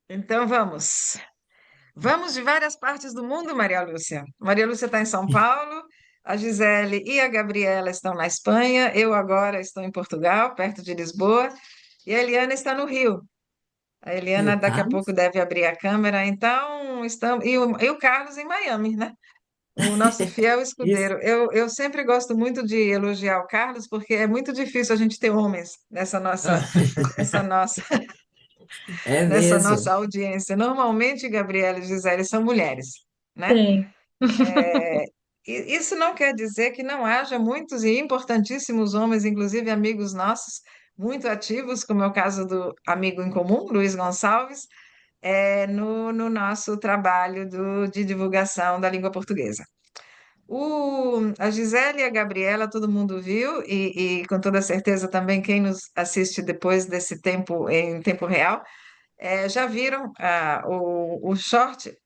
Então vamos. Vamos de várias partes do mundo, Maria Lúcia. Maria Lúcia está em São Paulo, a Gisele e a Gabriela estão na Espanha, eu agora estou em Portugal, perto de Lisboa, e a Eliana está no Rio. A E Eliana o daqui a pouco Carlos? deve abrir a câmera, então estamos. E o Carlos em Miami, né? O nosso fiel Isso, escudeiro. Eu sempre gosto muito de elogiar o Carlos, porque é muito difícil a gente ter homens nessa nossa é nessa nossa mesmo. audiência. Normalmente, Gabriela e Gisele são mulheres, né? Sim. Isso não quer dizer que não haja muitos e importantíssimos homens, inclusive amigos nossos, muito ativos, como é o caso do amigo em comum, Luiz Gonçalves, no nosso trabalho de divulgação da língua portuguesa. A Gisele e a Gabriela, todo mundo viu, e com toda certeza também quem nos assiste depois desse tempo, em tempo real, já viram o short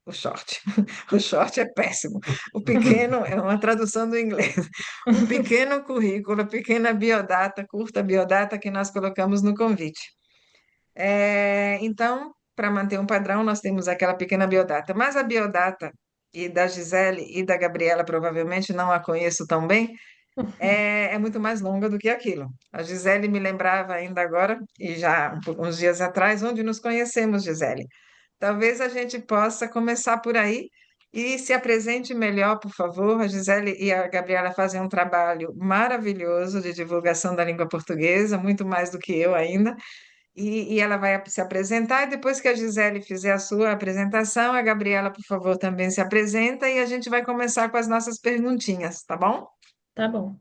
é péssimo. O pequeno é uma tradução do inglês. O pequeno currículo, a pequena biodata, curta biodata que nós colocamos no convite. Então, para manter um padrão, nós temos aquela pequena biodata. Mas a biodata e da Gisele e da Gabriela, provavelmente não a conheço tão bem, é muito mais longa do que aquilo. A Gisele me lembrava ainda agora, e já uns dias atrás, onde nos conhecemos, Gisele. Talvez a gente possa começar por aí e se apresente melhor, por favor. A Gisele e a Gabriela fazem um trabalho maravilhoso de divulgação da língua portuguesa, muito mais do que eu ainda. E ela vai se apresentar, e depois que a Gisele fizer a sua apresentação, a Gabriela, por favor, também se apresenta, e a gente vai começar com as nossas perguntinhas, tá bom? Tá bom.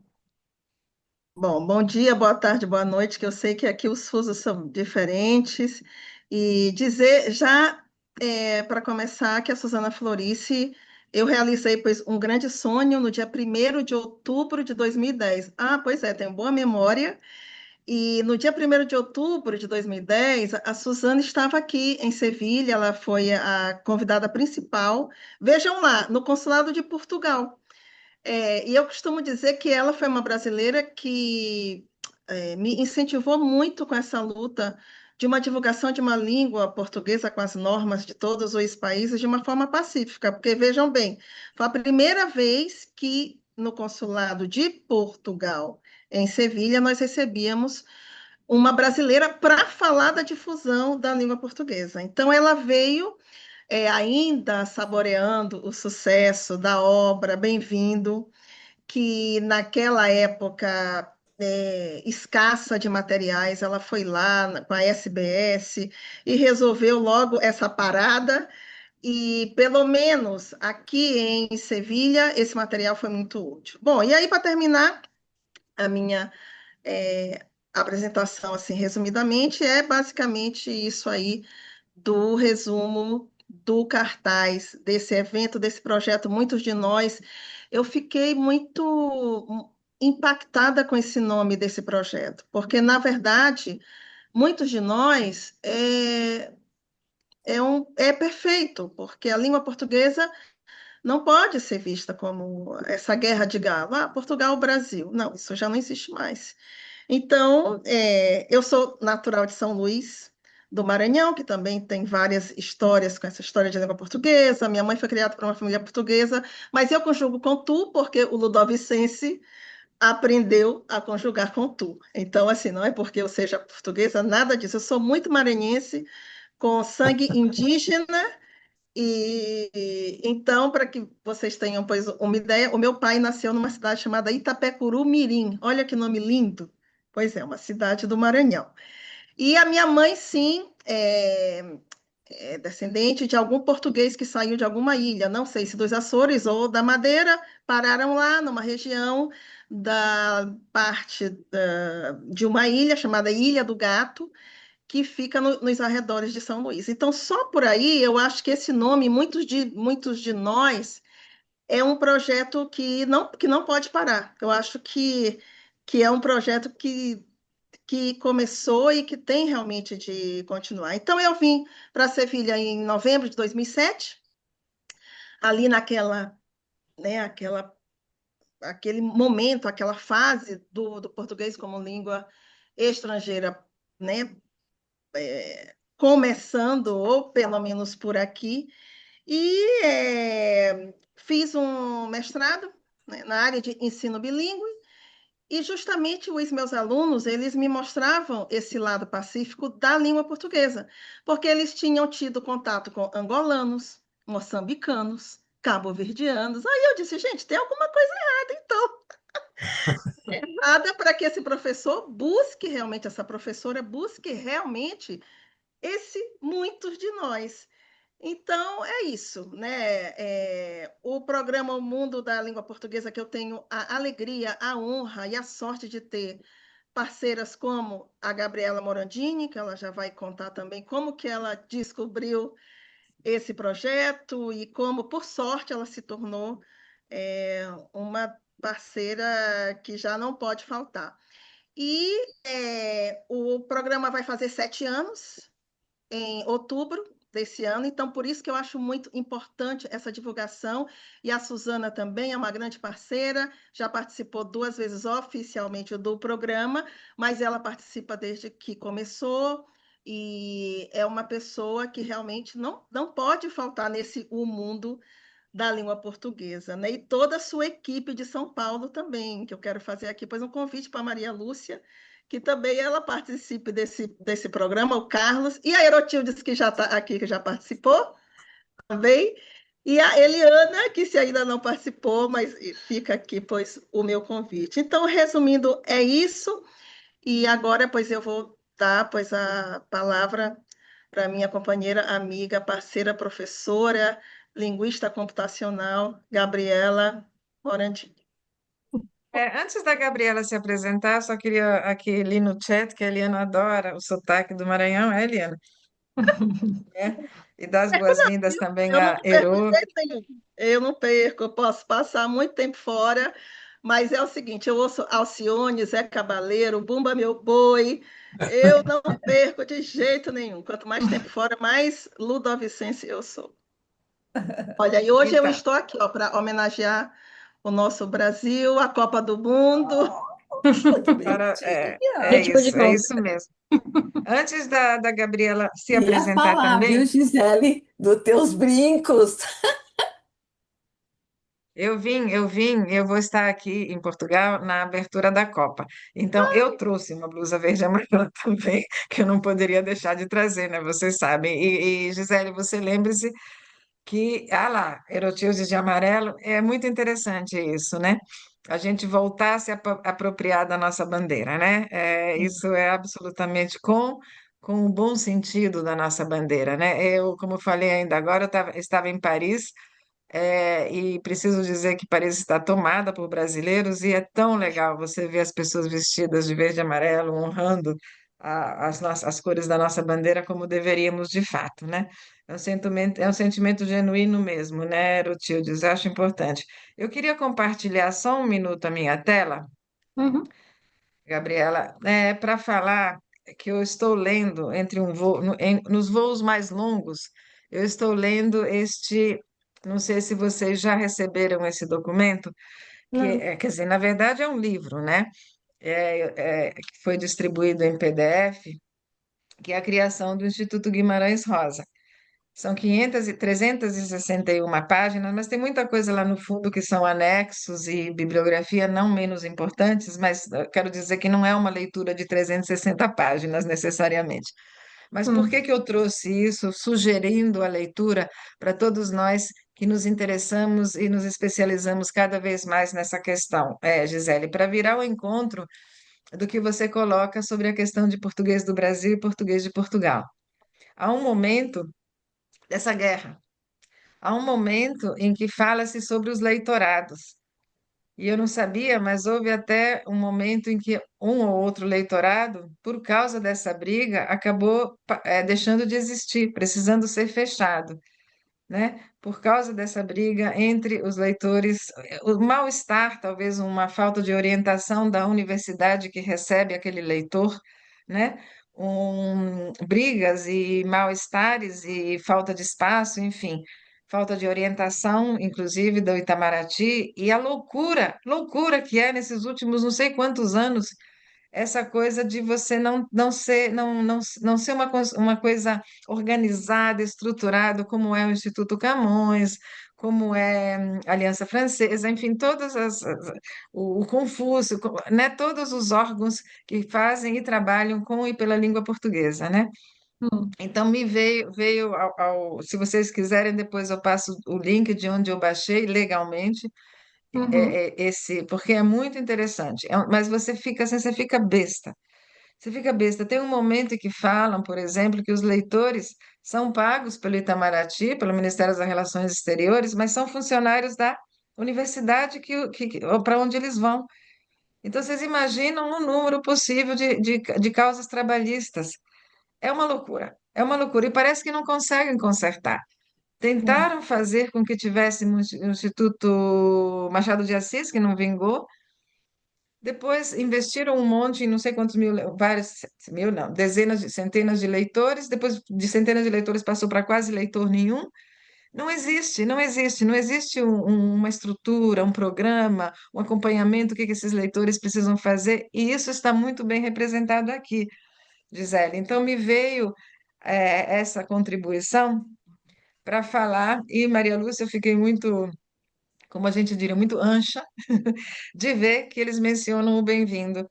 Bom, bom dia, boa tarde, boa noite, que eu sei que aqui os fusos são diferentes. E dizer já, para começar, que a Suzana Florice, eu realizei pois, um grande sonho no dia 1º de outubro de 2010. Ah, pois é, tenho boa memória. E no dia 1º de outubro de 2010, a Suzana estava aqui em Sevilha, ela foi a convidada principal. Vejam lá, no Consulado de Portugal. E eu costumo dizer que ela foi uma brasileira que me incentivou muito com essa luta de uma divulgação de uma língua portuguesa com as normas de todos os países de uma forma pacífica, porque vejam bem, foi a primeira vez que no consulado de Portugal, em Sevilha, nós recebíamos uma brasileira para falar da difusão da língua portuguesa. Então, ela veio ainda saboreando o sucesso da obra Bem-vindo, que naquela época escassa de materiais, ela foi lá com a SBS e resolveu logo essa parada. E pelo menos aqui em Sevilha, esse material foi muito útil. Bom, e aí, para terminar a minha apresentação, assim, resumidamente, é basicamente isso aí do resumo do cartaz desse evento, desse projeto. Muitos de nós, eu fiquei muito impactada com esse nome desse projeto, porque, na verdade, muitos de nós é perfeito, porque a língua portuguesa não pode ser vista como essa guerra de galo. Ah, Portugal, Brasil. Não, isso já não existe mais. Então, eu sou natural de São Luís, do Maranhão, que também tem várias histórias com essa história de língua portuguesa. Minha mãe foi criada por uma família portuguesa, mas eu conjugo com tu, porque o ludovicense aprendeu a conjugar com tu. Então, assim, não é porque eu seja portuguesa, nada disso. Eu sou muito maranhense, com sangue indígena, então, para que vocês tenham pois, uma ideia, o meu pai nasceu numa cidade chamada Itapecuru-Mirim. Olha que nome lindo. Pois é, uma cidade do Maranhão. E a minha mãe, sim, é descendente de algum português que saiu de alguma ilha, não sei se dos Açores ou da Madeira, pararam lá numa região da parte de uma ilha chamada Ilha do Gato, que fica nos arredores de São Luís. Então, só por aí, eu acho que esse nome, muitos de nós, é um projeto que não pode parar. Eu acho que é um projeto que começou e que tem realmente de continuar. Então, eu vim para Sevilha em novembro de 2007, ali né, aquele momento, aquela fase do português como língua estrangeira, né, começando, ou pelo menos por aqui, e fiz um mestrado, né, na área de ensino bilíngue, e justamente os meus alunos, eles me mostravam esse lado pacífico da língua portuguesa, porque eles tinham tido contato com angolanos, moçambicanos, cabo-verdianos. Aí eu disse, gente, tem alguma coisa errada, então. Errada para que esse professor busque realmente, essa professora busque realmente esse muitos de nós. Então, é isso, né? O programa O Mundo da Língua Portuguesa, que eu tenho a alegria, a honra e a sorte de ter parceiras como a Gabriela Morandini, que ela já vai contar também como que ela descobriu esse projeto e como, por sorte, ela se tornou uma parceira que já não pode faltar. E o programa vai fazer 7 anos, em outubro desse ano, então por isso que eu acho muito importante essa divulgação, e a Suzana também é uma grande parceira, já participou 2 vezes oficialmente do programa, mas ela participa desde que começou, e é uma pessoa que realmente não pode faltar nesse O Mundo da Língua Portuguesa, né? E toda a sua equipe de São Paulo também, que eu quero fazer aqui, pois um convite para a Maria Lúcia, que também ela participe desse programa, o Carlos, e a Erotildes, que já está aqui, que já participou também, e a Eliana, que se ainda não participou, mas fica aqui, pois, o meu convite. Então, resumindo, é isso, e agora, pois, eu vou dar, pois, a palavra para minha companheira, amiga, parceira, professora, linguista computacional, Gabriela Morandi. Antes da Gabriela se apresentar, só queria aqui ler no chat que a Eliana adora o sotaque do Maranhão, é, Eliana? Né? E dar as boas-vindas também Eu não a perco de Ero. jeito nenhum. Eu não perco, eu posso passar muito tempo fora, mas é o seguinte, eu ouço Alcione, Zé Cabaleiro, Bumba Meu Boi, eu não perco de jeito nenhum. Quanto mais tempo fora, mais ludovicense eu sou. Olha, e hoje eu Então, estou aqui, ó, para homenagear o nosso Brasil, a Copa do Mundo. Oh, que é bonitinha. Ritmo de é conta. isso mesmo. Antes da Gabriela se Ia apresentar falar, viu, também, Gisele, dos teus brincos. eu vou estar aqui em Portugal na abertura da Copa. Então, eu trouxe uma blusa verde e amarela também, que eu não poderia deixar de trazer, né? Vocês sabem. Gisele, você lembre-se que, lá, Erotilde de amarelo, é muito interessante isso, né? A gente voltar a se apropriar da nossa bandeira, né? Isso é absolutamente com o bom sentido da nossa bandeira, né? Eu, como eu falei ainda agora, estava em Paris, e preciso dizer que Paris está tomada por brasileiros e é tão legal você ver as pessoas vestidas de verde e amarelo, honrando as cores da nossa bandeira como deveríamos de fato, né? É um sentimento genuíno mesmo, né, Rotildes? Eu acho importante. Eu queria compartilhar só um minuto a minha tela, Uhum. Gabriela, para falar que eu estou lendo entre um voo, nos voos mais longos, eu estou lendo não sei se vocês já receberam esse documento, Não. quer dizer, na verdade é um livro, né? Que foi distribuído em PDF, que é a criação do Instituto Guimarães Rosa. São 361 páginas, mas tem muita coisa lá no fundo que são anexos e bibliografia não menos importantes, mas quero dizer que não é uma leitura de 360 páginas necessariamente. Mas por que Hum. que eu trouxe isso, sugerindo a leitura para todos nós que nos interessamos e nos especializamos cada vez mais nessa questão, Gisele, para virar o encontro do que você coloca sobre a questão de português do Brasil e português de Portugal. Há um momento dessa guerra. Há um momento em que fala-se sobre os leitorados. E eu não sabia, mas houve até um momento em que um ou outro leitorado, por causa dessa briga, acabou, deixando de existir, precisando ser fechado, né? Por causa dessa briga entre os leitores, o mal-estar, talvez uma falta de orientação da universidade que recebe aquele leitor, né? Brigas e mal-estares e falta de espaço, enfim, falta de orientação, inclusive do Itamaraty, e a loucura que é nesses últimos não sei quantos anos essa coisa de você não ser uma coisa organizada, estruturada, como é o Instituto Camões, como é a Aliança Francesa, enfim, o Confúcio, né, todos os órgãos que fazem e trabalham com e pela língua portuguesa, né? Hum, Então me veio se vocês quiserem, depois eu passo o link de onde eu baixei legalmente uhum, esse, porque é muito interessante. Mas você fica assim, você fica besta. Você fica besta. Tem um momento em que falam, por exemplo, que os leitores são pagos pelo Itamaraty, pelo Ministério das Relações Exteriores, mas são funcionários da universidade para onde eles vão. Então, vocês imaginam o número possível de causas trabalhistas. É uma loucura. É uma loucura. E parece que não conseguem consertar. hum, Tentaram fazer com que tivéssemos o Instituto Machado de Assis, que não vingou. Depois investiram um monte, em não sei quantos mil, vários, mil não, dezenas de centenas de leitores. Depois de centenas de leitores passou para quase leitor nenhum. Não existe uma estrutura, um programa, um acompanhamento, o que que esses leitores precisam fazer. E isso está muito bem representado aqui, Gisele. Então me veio essa contribuição para falar, e Maria Lúcia, eu fiquei muito, como a gente diria, muito ancha de ver que eles mencionam o bem-vindo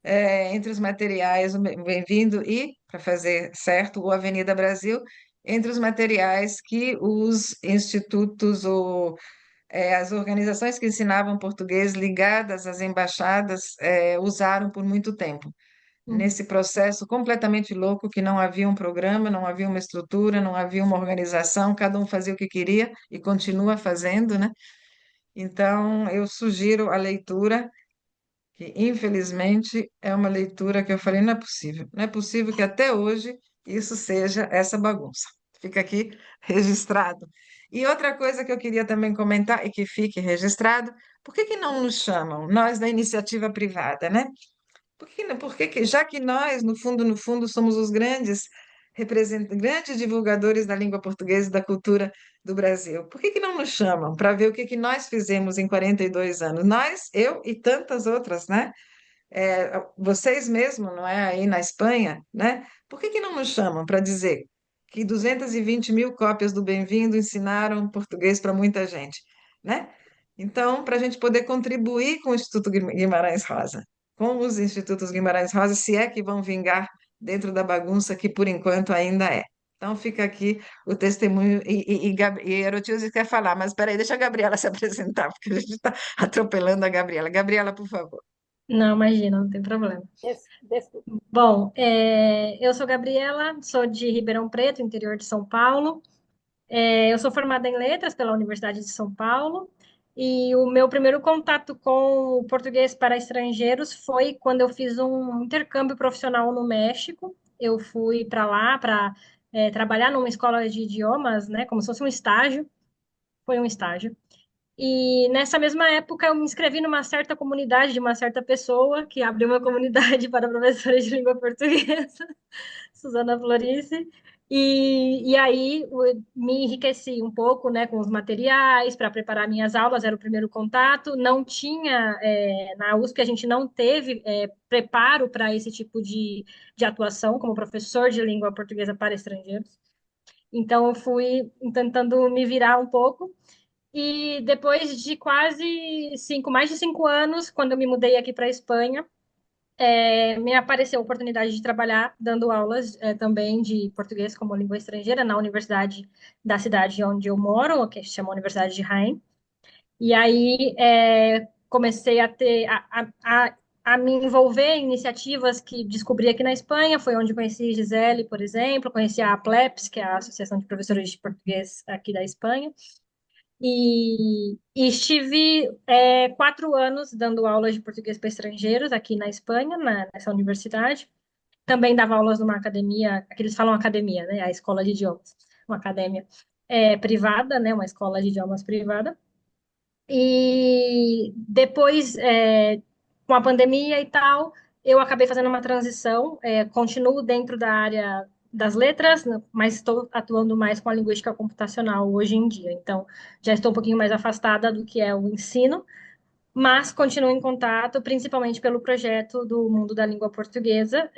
entre os materiais, o bem-vindo e, para fazer certo, o Avenida Brasil, entre os materiais que os institutos ou as organizações que ensinavam português ligadas às embaixadas usaram por muito tempo. hum, Nesse processo completamente louco, que não havia um programa, não havia uma estrutura, não havia uma organização, cada um fazia o que queria e continua fazendo, né? Então, eu sugiro a leitura, que infelizmente é uma leitura que eu falei, não é possível, não é possível que até hoje isso seja essa bagunça. Fica aqui registrado. E outra coisa que eu queria também comentar e que fique registrado, por que que não nos chamam, nós da iniciativa privada, né? Já que nós, no fundo, somos os grandes grandes divulgadores da língua portuguesa e da cultura do Brasil, por que que não nos chamam para ver o que que nós fizemos em 42 anos? Nós, eu e tantas outras, né? Vocês mesmo, não é? Aí na Espanha, né? Por que que não nos chamam para dizer que 220 mil cópias do Bem-vindo ensinaram português para muita gente, né? Então, para a gente poder contribuir com o Instituto Guimarães Rosa, com os Institutos Guimarães Rosa, se é que vão vingar dentro da bagunça que por enquanto ainda é. Então, fica aqui o testemunho. E Aerotíase quer falar, mas espera aí, deixa a Gabriela se apresentar, porque a gente está atropelando a Gabriela. Gabriela, por favor. não, imagina, não tem problema. Desculpa. Bom, eu sou Gabriela, sou de Ribeirão Preto, interior de São Paulo. Eu sou formada em letras pela Universidade de São Paulo e o meu primeiro contato com o português para estrangeiros foi quando eu fiz um intercâmbio profissional no México. Eu fui para lá para trabalhar numa escola de idiomas, né, como se fosse um estágio. Foi um estágio. E nessa mesma época eu me inscrevi numa certa comunidade de uma certa pessoa que abriu uma comunidade para professores de língua portuguesa. Susana Florice. E aí me enriqueci um pouco, né, com os materiais para preparar minhas aulas, era o primeiro contato. Não tinha, na USP a gente não teve preparo para esse tipo de atuação como professor de língua portuguesa para estrangeiros. Então eu fui tentando me virar um pouco. E depois de mais de 5 anos, quando eu me mudei aqui para a Espanha, me apareceu a oportunidade de trabalhar dando aulas também de português como língua estrangeira na universidade da cidade onde eu moro, que se chama Universidade de Jaén. E aí comecei a ter a me envolver em iniciativas que descobri aqui na Espanha. Foi onde conheci Gisele, por exemplo, conheci a APLEPS, que é a Associação de Professores de Português aqui da Espanha. E estive 4 anos dando aulas de português para estrangeiros aqui na Espanha, nessa universidade. Também dava aulas numa academia, aqui eles falam academia, né? A escola de idiomas, uma academia privada, né? Uma escola de idiomas privada. E depois, com a pandemia e tal, eu acabei fazendo uma transição. Continuo dentro da área das letras, né, mas estou atuando mais com a linguística computacional hoje em dia. Então, já estou um pouquinho mais afastada do que é o ensino, mas continuo em contato, principalmente pelo projeto do Mundo da Língua Portuguesa,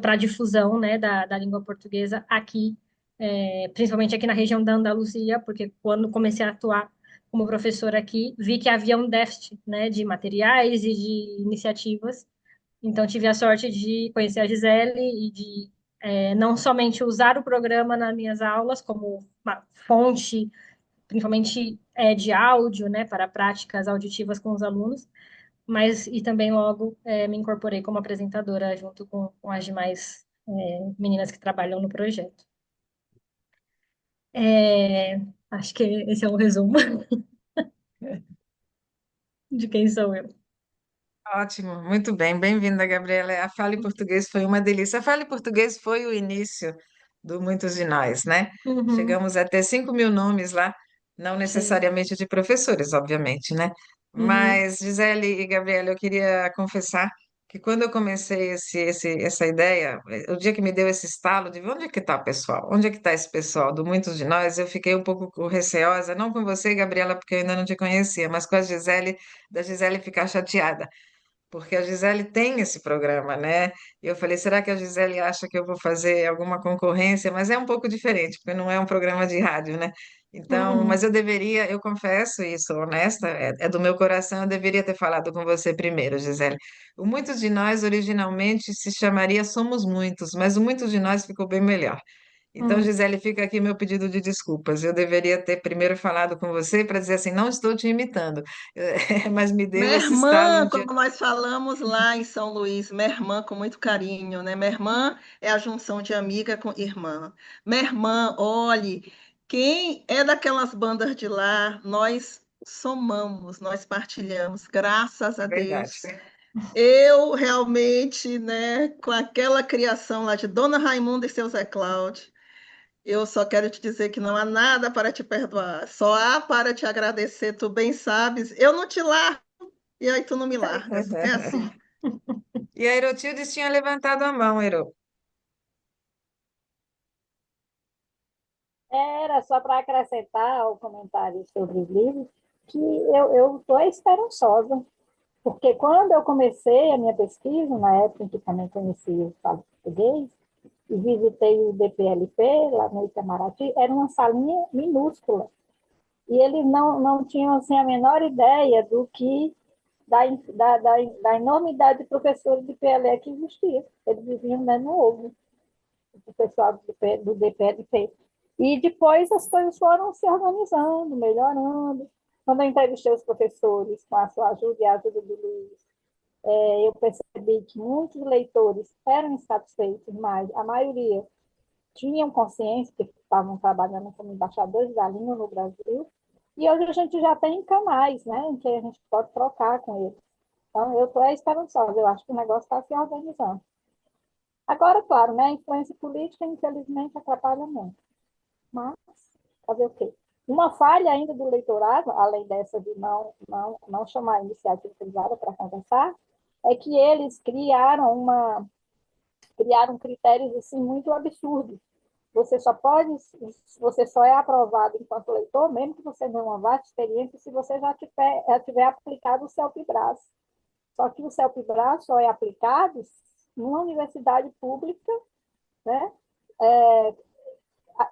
para a difusão, né, da língua portuguesa aqui, principalmente aqui na região da Andaluzia, porque quando comecei a atuar como professora aqui, vi que havia um déficit, né, de materiais e de iniciativas. Então, tive a sorte de conhecer a Gisele e de não somente usar o programa nas minhas aulas como uma fonte, principalmente de áudio, né, para práticas auditivas com os alunos, mas e também logo me incorporei como apresentadora junto com as demais meninas que trabalham no projeto. É, acho que esse é um resumo de quem sou eu. Ótimo, muito bem, bem-vinda, Gabriela. A Fale Português foi uma delícia. A Fale Português foi o início do Muitos de Nós, né? Uhum, Chegamos a ter 5.000 nomes lá, não sim. necessariamente de professores, obviamente, né? Uhum, Mas, Gisele e Gabriela, eu queria confessar que quando eu comecei essa ideia, o dia que me deu esse estalo de onde é que está o pessoal? Onde é que está esse pessoal do Muitos de Nós? Eu fiquei um pouco receosa, não com você, Gabriela, porque eu ainda não te conhecia, mas com a Gisele, da Gisele ficar chateada porque a Gisele tem esse programa, né? E eu falei, será que a Gisele acha que eu vou fazer alguma concorrência? Mas é um pouco diferente, porque não é um programa de rádio, né? Então, mas uhum, eu deveria, eu confesso isso, honesta, é do meu coração, eu deveria ter falado com você primeiro, Gisele. O Muitos de Nós originalmente se chamaria Somos Muitos, mas o Muitos de Nós ficou bem melhor. Então, uhum. Gisele, fica aqui meu pedido de desculpas. Eu deveria ter primeiro falado com você para dizer assim, não estou te imitando, mas me deu esse estalo um Mermã, dia. como nós falamos lá em São Luís, mermã com muito carinho, né? Mermã é a junção de amiga com irmã. Mermã, olhe, quem é daquelas bandas de lá, nós somamos, nós partilhamos, graças a É verdade. Deus. Eu realmente, né, com aquela criação lá de Dona Raimunda e seu Zé Cláudio, eu só quero te dizer que não há nada para te perdoar, só há para te agradecer, tu bem sabes. Eu não te largo e aí tu não me largas. É assim. E a Aerotildes tinha levantado a mão, Ero. Era só para acrescentar ao comentário sobre os livros, que eu estou esperançosa, porque quando eu comecei a minha pesquisa, na época em que também conheci o Falo Português, e visitei o DPLP, lá no Itamaraty, era uma salinha minúscula, e eles não tinham assim, a menor ideia do que da enormidade de professores de PLE que existia. Eles viviam dando ovo, o pessoal do DPLP. E depois as coisas foram se organizando, melhorando. Quando eu entrevistei os professores, com a sua ajuda e a ajuda do Luiz, eu percebi que muitos leitores eram insatisfeitos, mas a maioria tinham consciência que estavam trabalhando como embaixadores da língua no Brasil. E hoje a gente já tem canais, né, em que a gente pode trocar com eles. Então, eu estou esperançosa, eu acho que o negócio está se organizando. Agora, claro, né, a influência política, infelizmente, atrapalha muito. Mas, fazer o quê? Uma falha ainda do leitorado, além dessa de não chamar a iniciativa privada para conversar, é que eles criaram critérios assim, muito absurdos. Você só é aprovado enquanto leitor, mesmo que você tenha uma vasta experiência, se você já tiver aplicado o CELPE-BRAS. Só que o CELPE-BRAS só é aplicado numa universidade pública, né?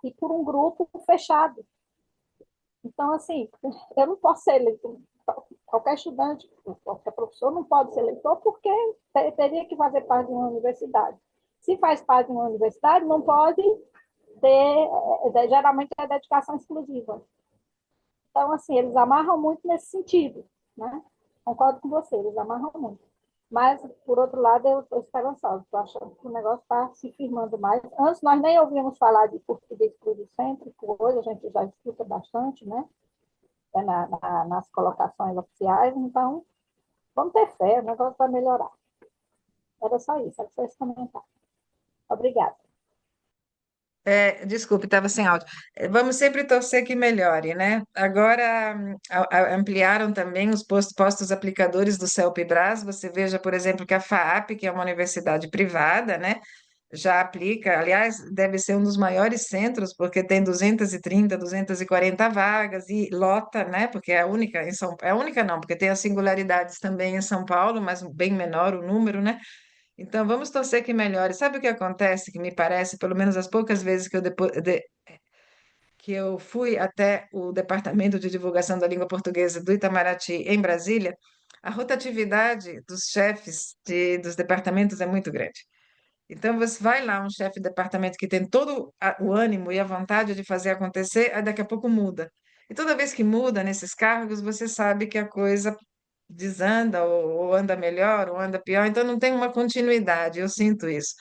E por um grupo fechado. Então, assim, eu não posso ser eleitor. Qualquer estudante, qualquer professor não pode ser eleitor porque teria que fazer parte de uma universidade. Se faz parte de uma universidade, não pode ter, geralmente é dedicação exclusiva. Então, assim, eles amarram muito nesse sentido, né? Concordo com você, eles amarram muito. Mas, por outro lado, eu estou esperançosa, estou achando que o negócio está se firmando mais. Antes nós nem ouvíamos falar de português pluricêntrico, hoje a gente já escuta bastante, né? Nas colocações oficiais, então vamos ter fé, o negócio vai melhorar. Era só esse comentário. Obrigada. Desculpe, estava sem áudio. Vamos sempre torcer que melhore, né? Agora ampliaram também os postos aplicadores do CELPE-BRAS. Você veja, por exemplo, que a FAAP, que é uma universidade privada, né? já aplica. Aliás, deve ser um dos maiores centros, porque tem 230, 240 vagas e lota, né? Porque é a única em São é a única não, porque tem as singularidades também em São Paulo, mas bem menor o número, né? Então vamos torcer que melhore. Sabe o que acontece? Que me parece, pelo menos as poucas vezes que eu fui até o Departamento de Divulgação da Língua Portuguesa do Itamaraty, em Brasília, a rotatividade dos chefes dos departamentos é muito grande. Então, você vai lá, um chefe de departamento que tem todo o ânimo e a vontade de fazer acontecer, aí daqui a pouco muda. E toda vez que muda nesses cargos, você sabe que a coisa desanda, ou anda melhor, ou anda pior, então não tem uma continuidade, eu sinto isso.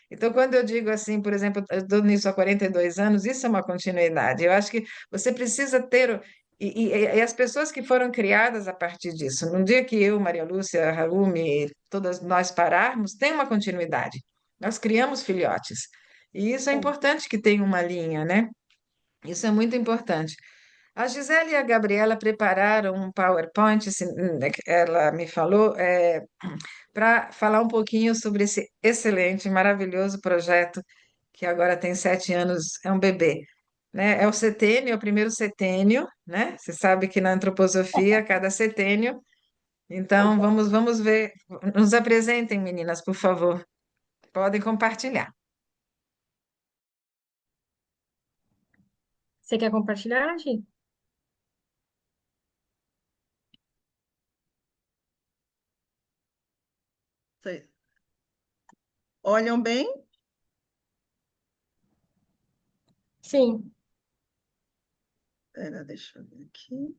Então, quando eu digo assim, por exemplo, eu estou nisso há 42 anos, isso é uma continuidade. Eu acho que você precisa ter. E as pessoas que foram criadas a partir disso, no dia que eu, Maria Lúcia, Raul, todas nós pararmos, tem uma continuidade. Nós criamos filhotes. E isso é Sim. importante que tenha uma linha, né? Isso é muito importante. A Gisele e a Gabriela prepararam um PowerPoint, assim, ela me falou, para falar um pouquinho sobre esse excelente, maravilhoso projeto que agora tem 7 anos, é um bebê, né? É o setênio, é o primeiro setênio, né? Você sabe que na antroposofia, cada setênio. Pois Então, é. vamos ver. Nos apresentem, meninas, por favor. Podem compartilhar. Você quer compartilhar, Gi? Vocês olham bem? Sim, Pera, deixa eu ver aqui.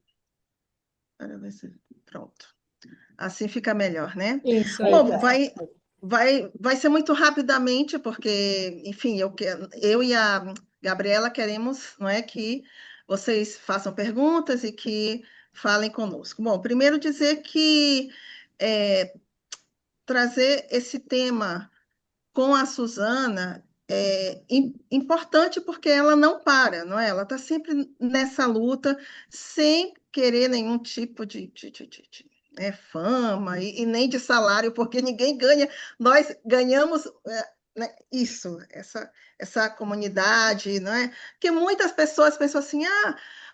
Para ver se... Pronto. Assim fica melhor, né? isso é. Bom, Melhor. vai ser muito rapidamente, porque, enfim, eu e a Gabriela queremos, não é, que vocês façam perguntas e que falem conosco. Bom, primeiro dizer que trazer esse tema com a Suzana é importante porque ela não para, não é? Ela está sempre nessa luta, sem querer nenhum tipo de fama e nem de salário, porque ninguém ganha. Nós ganhamos né, isso, essa comunidade, não é? Porque muitas pessoas pensam assim,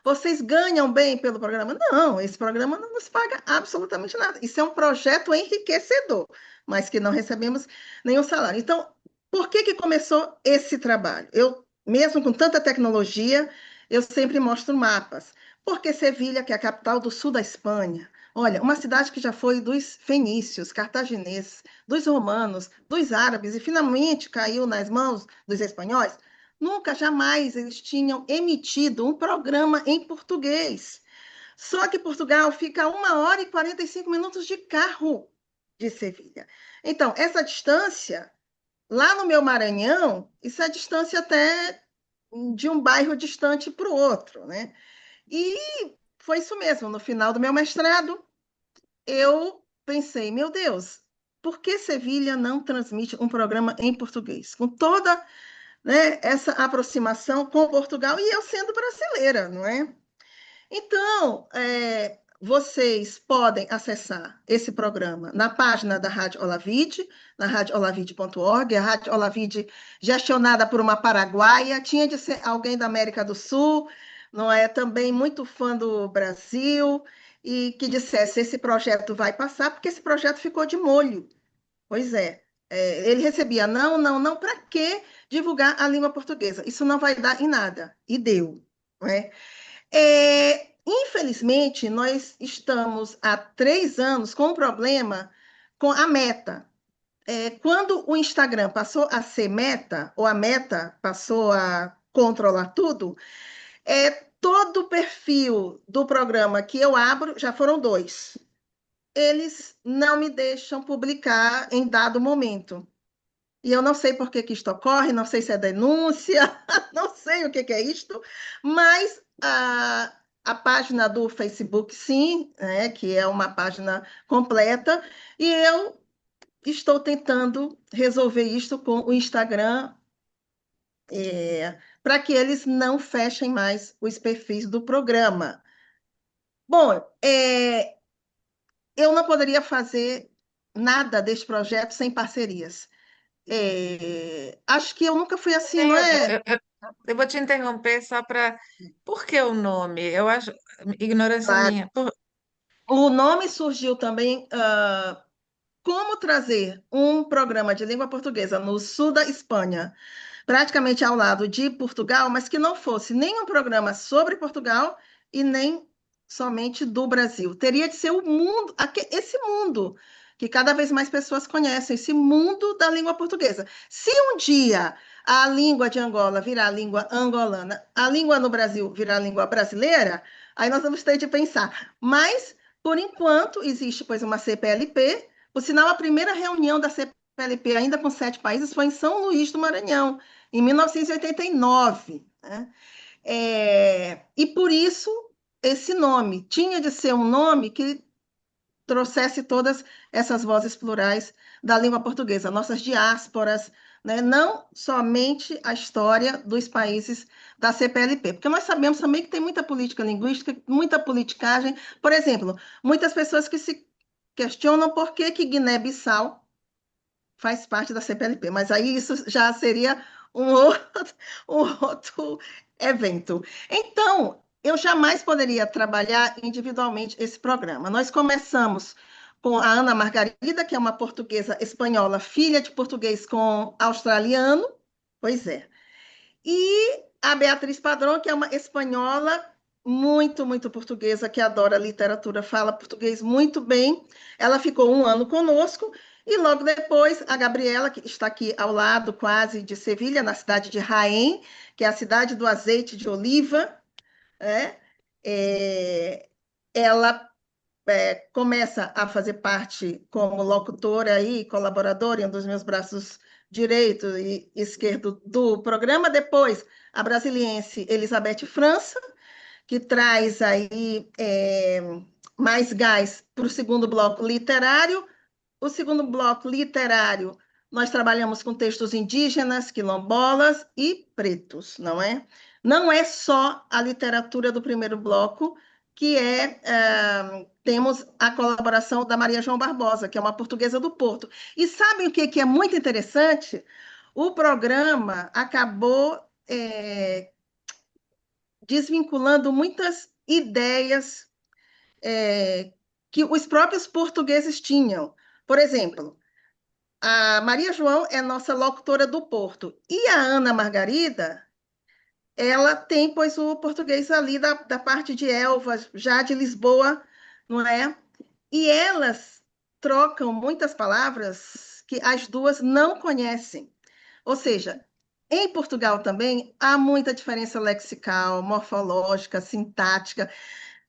vocês ganham bem pelo programa. Não, esse programa não nos paga absolutamente nada. Isso é um projeto enriquecedor, mas que não recebemos nenhum salário. Então, por que começou esse trabalho? Eu, mesmo com tanta tecnologia, eu sempre mostro mapas. Porque Sevilha, que é a capital do sul da Espanha, olha, uma cidade que já foi dos fenícios, cartagineses, dos romanos, dos árabes e finalmente caiu nas mãos dos espanhóis, nunca, jamais eles tinham emitido um programa em português. Só que Portugal fica a 1 hora e 45 minutos de carro de Sevilha. Então, essa distância, lá no meu Maranhão, isso é distância até de um bairro distante para o outro, né? E foi isso mesmo. No final do meu mestrado, eu pensei, meu Deus, por que Sevilha não transmite um programa em português? Com toda, né, essa aproximação com Portugal e eu sendo brasileira, não é? Então, vocês podem acessar esse programa na página da Rádio Olavide, na radiolavide.org. A Rádio Olavide, gestionada por uma paraguaia, tinha de ser alguém da América do Sul, não é? Também muito fã do Brasil, e que dissesse: esse projeto vai passar, porque esse projeto ficou de molho. Pois é. Ele recebia não, não, não, para que divulgar a língua portuguesa? Isso não vai dar em nada. E deu, não é? Infelizmente, nós estamos há 3 anos com um problema com a Meta. Quando o Instagram passou a ser Meta, ou a Meta passou a controlar tudo, todo o perfil do programa que eu abro, já foram 2. Eles não me deixam publicar em dado momento. E eu não sei por que isto ocorre, não sei se é denúncia, não sei o que é isto, mas a página do Facebook, sim, né, que é uma página completa, e eu estou tentando resolver isto com o Instagram, para que eles não fechem mais os perfis do programa. Bom, eu não poderia fazer nada deste projeto sem parcerias. acho que eu nunca fui assim, não É, é? eu vou te interromper só para. Por que o nome? Eu acho. Ignorância Claro. minha. O nome surgiu também, como trazer um programa de língua portuguesa no sul da Espanha, praticamente ao lado de Portugal, mas que não fosse nem um programa sobre Portugal e nem somente do Brasil. Teria de ser o mundo, esse mundo que cada vez mais pessoas conhecem, esse mundo da língua portuguesa. Se um dia a língua de Angola virar a língua angolana, a língua no Brasil virar a língua brasileira, aí nós vamos ter de pensar. Mas, por enquanto, existe, pois, uma CPLP. Por sinal, a primeira reunião da CPLP, ainda com 7 países, foi em São Luís do Maranhão, em 1989, né? E por isso esse nome tinha de ser um nome que trouxesse todas essas vozes plurais da língua portuguesa, nossas diásporas, né? Não somente a história dos países da CPLP, porque nós sabemos também que tem muita política linguística, muita politicagem. Por exemplo, muitas pessoas que se questionam por que que Guiné-Bissau faz parte da CPLP, mas aí isso já seria um outro, um outro evento. Então, eu jamais poderia trabalhar individualmente esse programa. Nós começamos com a Ana Margarida, que é uma portuguesa espanhola, filha de português com australiano, pois é. E a Beatriz Padrão, que é uma espanhola muito, muito portuguesa, que adora literatura, fala português muito bem. Ela ficou um ano conosco e logo depois a Gabriela, que está aqui ao lado quase de Sevilha, na cidade de Jaén, que é a cidade do azeite de oliva, né? É, ela começa a fazer parte como locutora e colaboradora em um dos meus braços direito e esquerdo do programa. Depois, a brasiliense Elizabeth França, que traz aí mais gás para o segundo bloco literário. O segundo bloco literário, nós trabalhamos com textos indígenas, quilombolas e pretos, não é? Não é só a literatura do primeiro bloco, que temos a colaboração da Maria João Barbosa, que é uma portuguesa do Porto. E sabem o que é muito interessante? O programa acabou desvinculando muitas ideias que os próprios portugueses tinham. Por exemplo, a Maria João é nossa locutora do Porto. E a Ana Margarida, ela tem, pois, o português ali da parte de Elvas, já de Lisboa, não é? E elas trocam muitas palavras que as duas não conhecem. Ou seja, em Portugal também há muita diferença lexical, morfológica, sintática.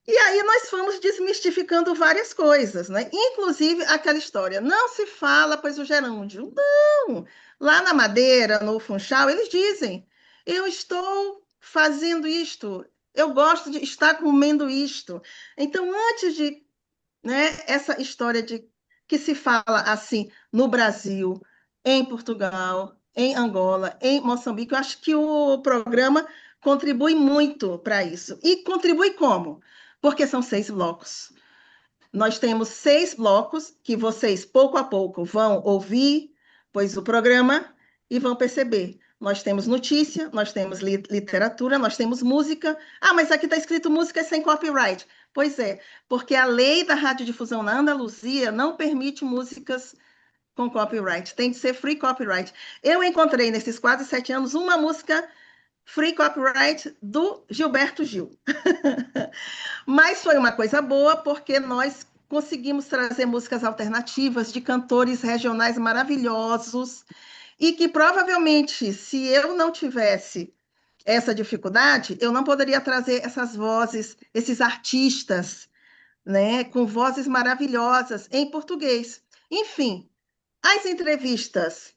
E aí nós fomos desmistificando várias coisas, né? Inclusive aquela história, não se fala, pois o gerúndio. Não! Lá na Madeira, no Funchal, eles dizem, eu estou fazendo isto, eu gosto de estar comendo isto. Então, antes de, né, essa história de que se fala assim no Brasil, em Portugal, em Angola, em Moçambique, eu acho que o programa contribui muito para isso. E contribui como? Porque são 6 blocos. Nós temos 6 blocos que vocês, pouco a pouco, vão ouvir, pois o programa, e vão perceber. Nós temos notícia, nós temos literatura, nós temos música. Ah, mas aqui está escrito música sem copyright. Pois é, porque a lei da radiodifusão na Andaluzia não permite músicas com copyright. Tem de ser free copyright. Eu encontrei nesses quase 7 anos uma música free copyright do Gilberto Gil. Mas foi uma coisa boa, porque nós conseguimos trazer músicas alternativas de cantores regionais maravilhosos e que provavelmente, se eu não tivesse essa dificuldade, eu não poderia trazer essas vozes, esses artistas, né, com vozes maravilhosas em português. Enfim, as entrevistas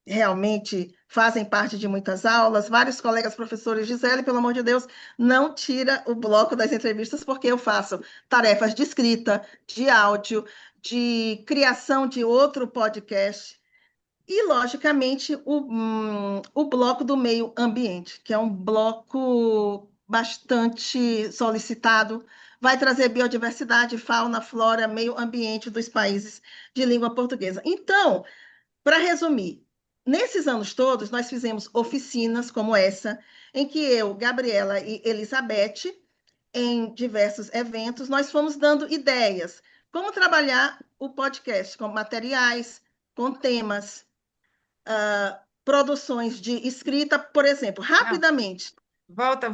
realmente fazem parte de muitas aulas. Vários colegas professores, Gisele, pelo amor de Deus, não tira o bloco das entrevistas, porque eu faço tarefas de escrita, de áudio, de criação de outro podcast. E, logicamente, o bloco do meio ambiente, que é um bloco bastante solicitado, vai trazer biodiversidade, fauna, flora, meio ambiente dos países de língua portuguesa. Então, Para resumir, nesses anos todos, nós fizemos oficinas como essa, em que eu, Gabriela e Elizabeth, em diversos eventos, nós fomos dando ideias, como trabalhar o podcast com materiais, com temas, produções de escrita, por exemplo, Não, rapidamente. volta,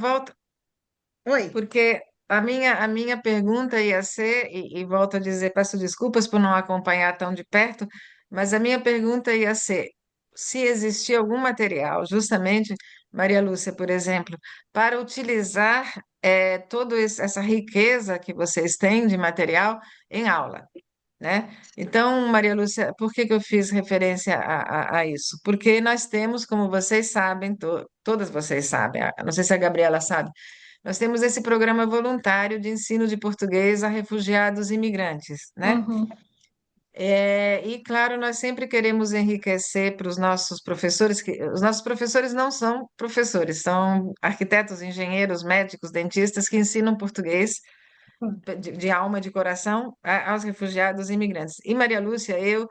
Oi. porque a minha pergunta ia ser, e volto a dizer, peço desculpas por não acompanhar tão de perto, mas a minha pergunta ia ser se existia algum material, justamente, Maria Lúcia, por exemplo, para utilizar toda essa riqueza que vocês têm de material em aula, né? Então, Maria Lúcia, por que que eu fiz referência a isso? Porque nós temos, como vocês sabem, todas vocês sabem, não sei se a Gabriela sabe, nós temos esse programa voluntário de ensino de português a refugiados e imigrantes, né? Uhum. E claro, nós sempre queremos enriquecer para os nossos professores, que os nossos professores não são professores, são arquitetos, engenheiros, médicos, dentistas que ensinam português de alma, de coração, aos refugiados e imigrantes. E Maria Lúcia, eu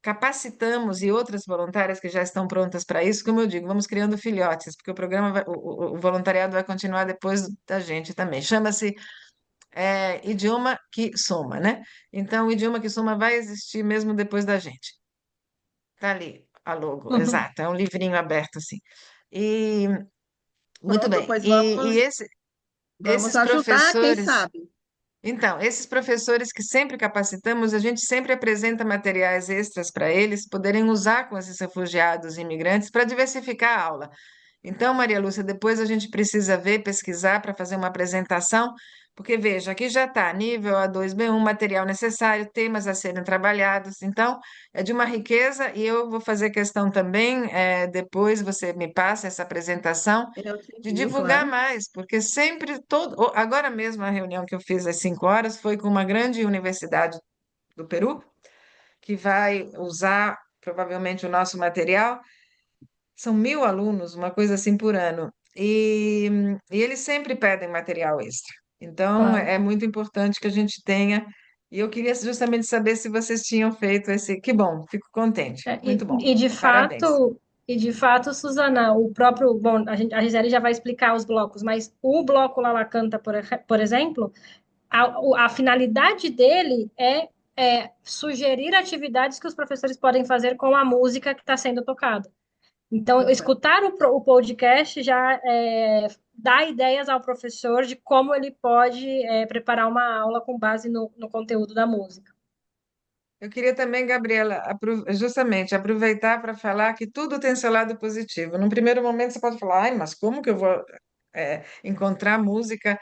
capacitamos e outras voluntárias que já estão prontas para isso, como eu digo, vamos criando filhotes, porque o programa, o voluntariado vai continuar depois da gente também. Chama-se Idioma que Soma, né? Então, o Idioma que Soma vai existir mesmo depois da gente. Tá ali a logo, Uhum. exato, é um livrinho aberto assim. E muito Pronto, bem. pois E vamos esses ajudar, quem professores. sabe. Então, esses professores que sempre capacitamos, a gente sempre apresenta materiais extras para eles poderem usar com esses refugiados e imigrantes para diversificar a aula. Então, Maria Lúcia, depois a gente precisa ver, pesquisar para fazer uma apresentação, porque veja, aqui já está nível A2, B1, material necessário, temas a serem trabalhados. Então, é de uma riqueza e eu vou fazer questão também, depois você me passa essa apresentação, Eu te de envio, divulgar claro. mais, porque sempre agora mesmo a reunião que eu fiz às 5 horas foi com uma grande universidade do Peru, que vai usar provavelmente o nosso material. São 1.000 alunos, uma coisa assim por ano. E eles sempre pedem material extra. Então, Claro. é muito importante que a gente tenha. E eu queria justamente saber se vocês tinham feito esse. Que bom, fico contente. É, Muito bom. e de Parabéns. fato, Suzana, o próprio, bom, a Gisele já vai explicar os blocos, mas o bloco Lala Canta, por exemplo, a finalidade dele é sugerir atividades que os professores podem fazer com a música que está sendo tocada. Então, Exato. escutar o podcast já dá ideias ao professor de como ele pode preparar uma aula com base no conteúdo da música. Eu queria também, Gabriela, justamente aproveitar para falar que tudo tem seu lado positivo. Num primeiro momento, você pode falar, ai, mas como que eu vou encontrar música,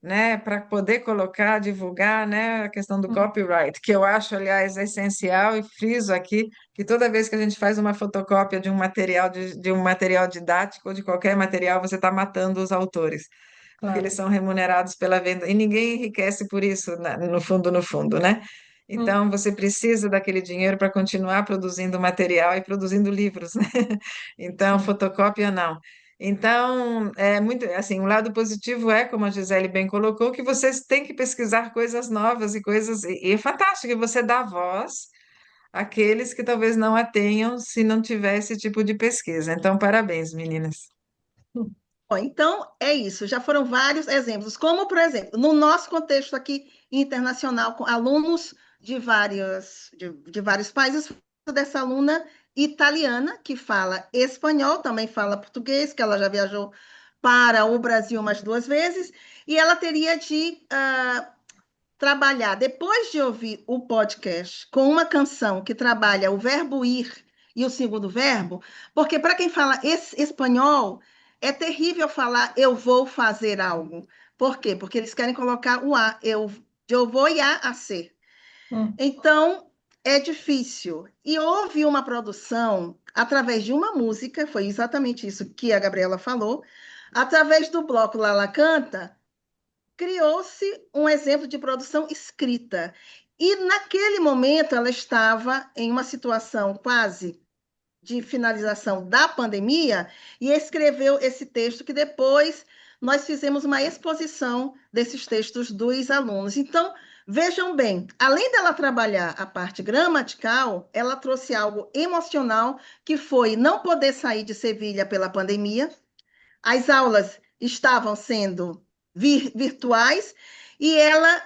né, para poder colocar, divulgar, né, a questão do copyright, que eu acho, aliás, essencial e friso aqui que toda vez que a gente faz uma fotocópia de um material de um material didático ou de qualquer material, você está matando os autores, porque eles Claro. são remunerados pela venda e ninguém enriquece por isso, no fundo, né? Hum. Então, você precisa daquele dinheiro para continuar produzindo material e produzindo livros, né? Então, Sim. fotocópia não. Então, é muito assim, o lado positivo é, como a Gisele bem colocou, que vocês têm que pesquisar coisas novas e coisas, e é fantástico que você dá voz àqueles que talvez não a tenham se não tiver esse tipo de pesquisa. Então, parabéns, meninas. Bom, então, é isso. Já foram vários exemplos, como, por exemplo, no nosso contexto aqui internacional, com alunos de vários países, dessa aluna italiana que fala espanhol, também fala português, que ela já viajou para o Brasil umas 2 vezes, e ela teria de trabalhar, depois de ouvir o podcast, com uma canção que trabalha o verbo ir e o segundo verbo, porque para quem fala espanhol, é terrível falar eu vou fazer algo. Por quê? Porque eles querem colocar o a, eu vou e a ser. Hum. Então, é difícil. E houve uma produção através de uma música, foi exatamente isso que a Gabriela falou, através do bloco Lala Canta, criou-se um exemplo de produção escrita. E naquele momento ela estava em uma situação quase de finalização da pandemia e escreveu esse texto que depois nós fizemos uma exposição desses textos dos alunos. Então, Vejam bem, além dela trabalhar a parte gramatical, ela trouxe algo emocional, que foi não poder sair de Sevilha pela pandemia. As aulas estavam sendo virtuais e ela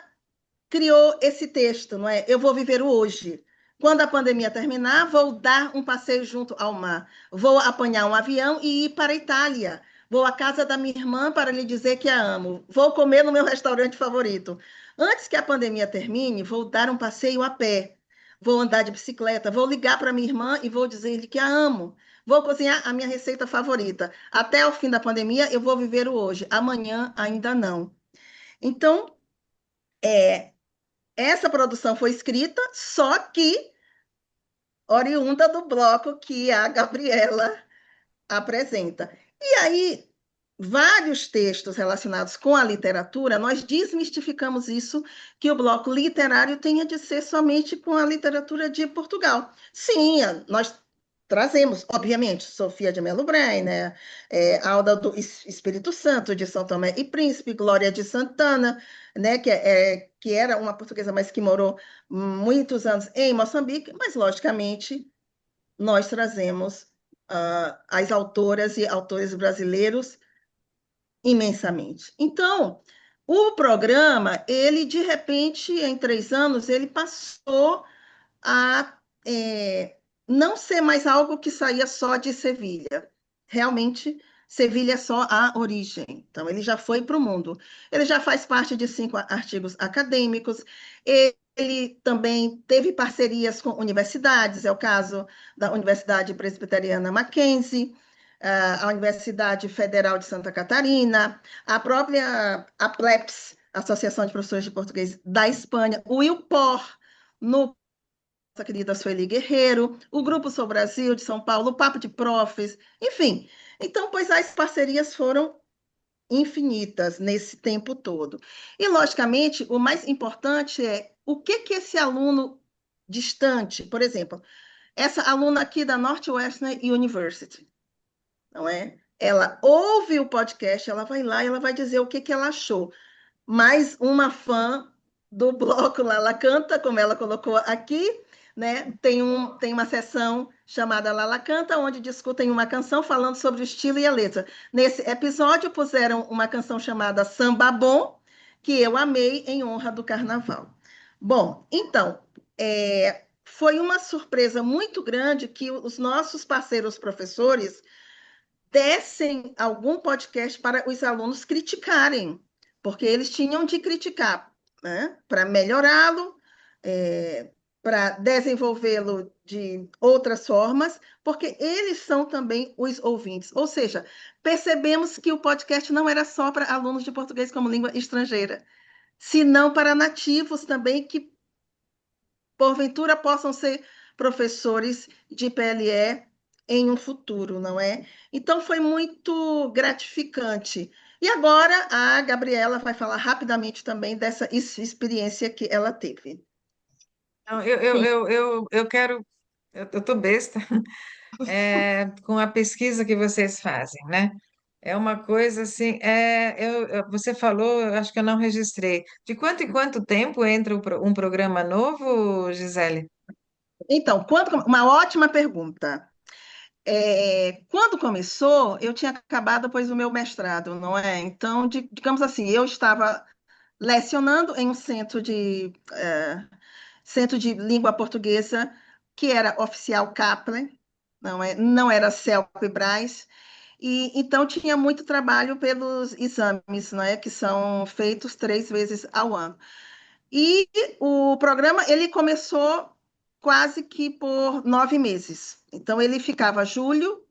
criou esse texto, não é? Eu vou viver o hoje. Quando a pandemia terminar, vou dar um passeio junto ao mar. Vou apanhar um avião e ir para a Itália. Vou à casa da minha irmã para lhe dizer que a amo. Vou comer no meu restaurante favorito. Antes que a pandemia termine, vou dar um passeio a pé. Vou andar de bicicleta. Vou ligar para minha irmã e vou dizer-lhe que a amo. Vou cozinhar a minha receita favorita. Até o fim da pandemia, eu vou viver o hoje. Amanhã, ainda não. Então, é, essa produção foi escrita, só que oriunda do bloco que a Gabriela apresenta. E aí, vários textos relacionados com a literatura, nós desmistificamos isso, que o bloco literário tenha de ser somente com a literatura de Portugal. Sim, nós trazemos, obviamente, Sofia de Melo Brain, né? Alda do Espírito Santo, de São Tomé e Príncipe, Glória de Santana, né? Que era uma portuguesa, mas que morou muitos anos em Moçambique, mas, logicamente, nós trazemos as autoras e autores brasileiros imensamente. Então, o programa, ele, de repente, em 3 anos, ele passou a não ser mais algo que saía só de Sevilha. Realmente, Sevilha é só a origem. Então, ele já foi para o mundo. Ele já faz parte de 5 artigos acadêmicos. Ele também teve parcerias com universidades, é o caso da Universidade Presbiteriana Mackenzie, a Universidade Federal de Santa Catarina, a própria APLEPS, Associação de Professores de Português da Espanha, o IUPOR, no nossa querida Sueli Guerreiro, o Grupo Sou Brasil de São Paulo, o Papo de Profs, enfim. Então, pois as parcerias foram infinitas nesse tempo todo. E, logicamente, o mais importante é o que esse aluno distante, por exemplo, essa aluna aqui da Northwestern University, não é? Ela ouve o podcast, ela vai lá e ela vai dizer o que ela achou. Mais uma fã do bloco Lala Canta, como ela colocou aqui, né? Tem uma sessão chamada Lala Canta, onde discutem uma canção falando sobre o estilo e a letra. Nesse episódio, puseram uma canção chamada Samba Bom, que eu amei em honra do carnaval. Bom, então, foi uma surpresa muito grande que os nossos parceiros professores dessem algum podcast para os alunos criticarem, porque eles tinham de criticar, né? Para melhorá-lo, para desenvolvê-lo de outras formas, porque eles são também os ouvintes. Ou seja, percebemos que o podcast não era só para alunos de português como língua estrangeira, senão para nativos também que, porventura, possam ser professores de PLE em um futuro, não é? Então, foi muito gratificante. E agora a Gabriela vai falar rapidamente também dessa experiência que ela teve. Não, eu quero, eu estou besta, com a pesquisa que vocês fazem, né? É uma coisa assim, você falou, eu acho que eu não registrei. De quanto em quanto tempo entra um programa novo, Gisele? Então, uma ótima pergunta. Quando começou, eu tinha acabado depois o meu mestrado, não é? Então, digamos assim, eu estava lecionando em um centro de língua portuguesa, que era oficial Kaplan, não era CELP-Braz, e então tinha muito trabalho pelos exames, não é? Que são feitos 3 vezes ao ano. E o programa, ele começou quase que por 9 meses. Então, ele ficava junho,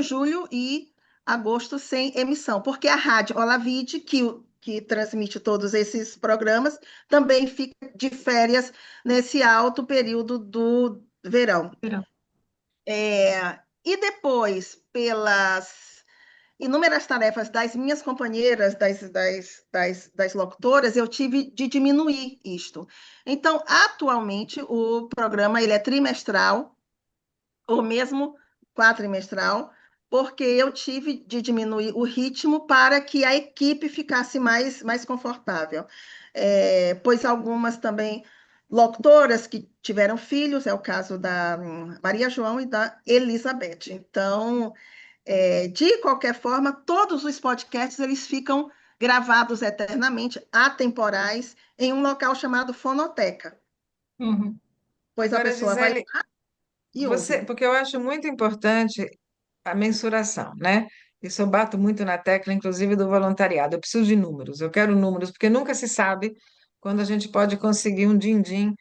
julho e agosto sem emissão, porque a Rádio Olavide, que transmite todos esses programas, também fica de férias nesse alto período do verão. E depois, pelas inúmeras tarefas das minhas companheiras, das locutoras, eu tive de diminuir isto. Então, atualmente, o programa ele é trimestral, ou mesmo quadrimestral, porque eu tive de diminuir o ritmo para que a equipe ficasse mais confortável. Pois algumas também locutoras que tiveram filhos, é o caso da Maria João e da Elizabeth. Então, de qualquer forma, todos os podcasts eles ficam gravados eternamente, atemporais, em um local chamado Fonoteca. Uhum. Pois a Agora, pessoa vai Gisele, e ouve. porque eu acho muito importante a mensuração, né? Isso eu bato muito na tecla, inclusive do voluntariado. Eu preciso de números, eu quero números, porque nunca se sabe quando a gente pode conseguir um din-din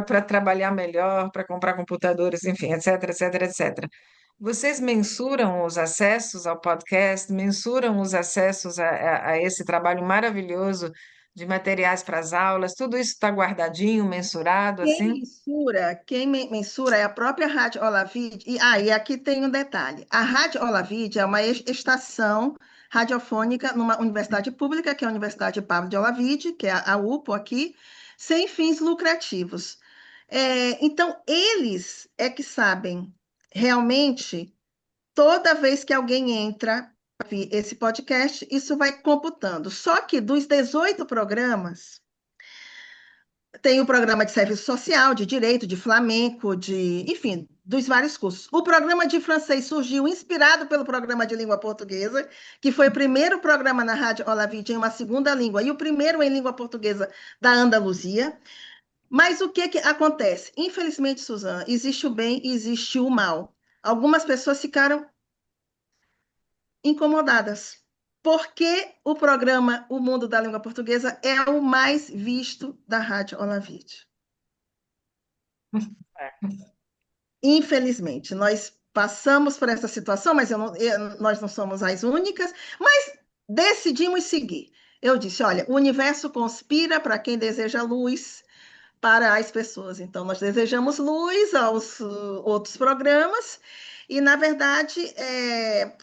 para trabalhar melhor, para comprar computadores, enfim, etc, etc, etc. Vocês mensuram os acessos ao podcast, mensuram os acessos a esse trabalho maravilhoso de materiais para as aulas, tudo isso está guardadinho, mensurado, assim? Quem mensura é a própria Rádio Olavide. E aqui tem um detalhe. A Rádio Olavide é uma estação radiofônica numa universidade pública, que é a Universidade Pablo de Olavide, que é a UPO aqui, sem fins lucrativos. Então, eles é que sabem realmente, toda vez que alguém entra para ouvir esse podcast, isso vai computando. Só que dos 18 programas, tem o programa de serviço social, de direito, de flamenco, enfim, dos vários cursos. O programa de francês surgiu inspirado pelo programa de língua portuguesa, que foi o primeiro programa na Rádio Olavide em uma segunda língua e o primeiro em língua portuguesa da Andaluzia. Mas o que acontece? Infelizmente, Suzana, existe o bem e existe o mal. Algumas pessoas ficaram incomodadas, porque o programa O Mundo da Língua Portuguesa é o mais visto da Rádio Olavide. Infelizmente, nós passamos por essa situação, mas nós não somos as únicas, mas decidimos seguir. Eu disse: olha, o universo conspira para quem deseja luz para as pessoas. Então, nós desejamos luz aos outros programas, e, na verdade,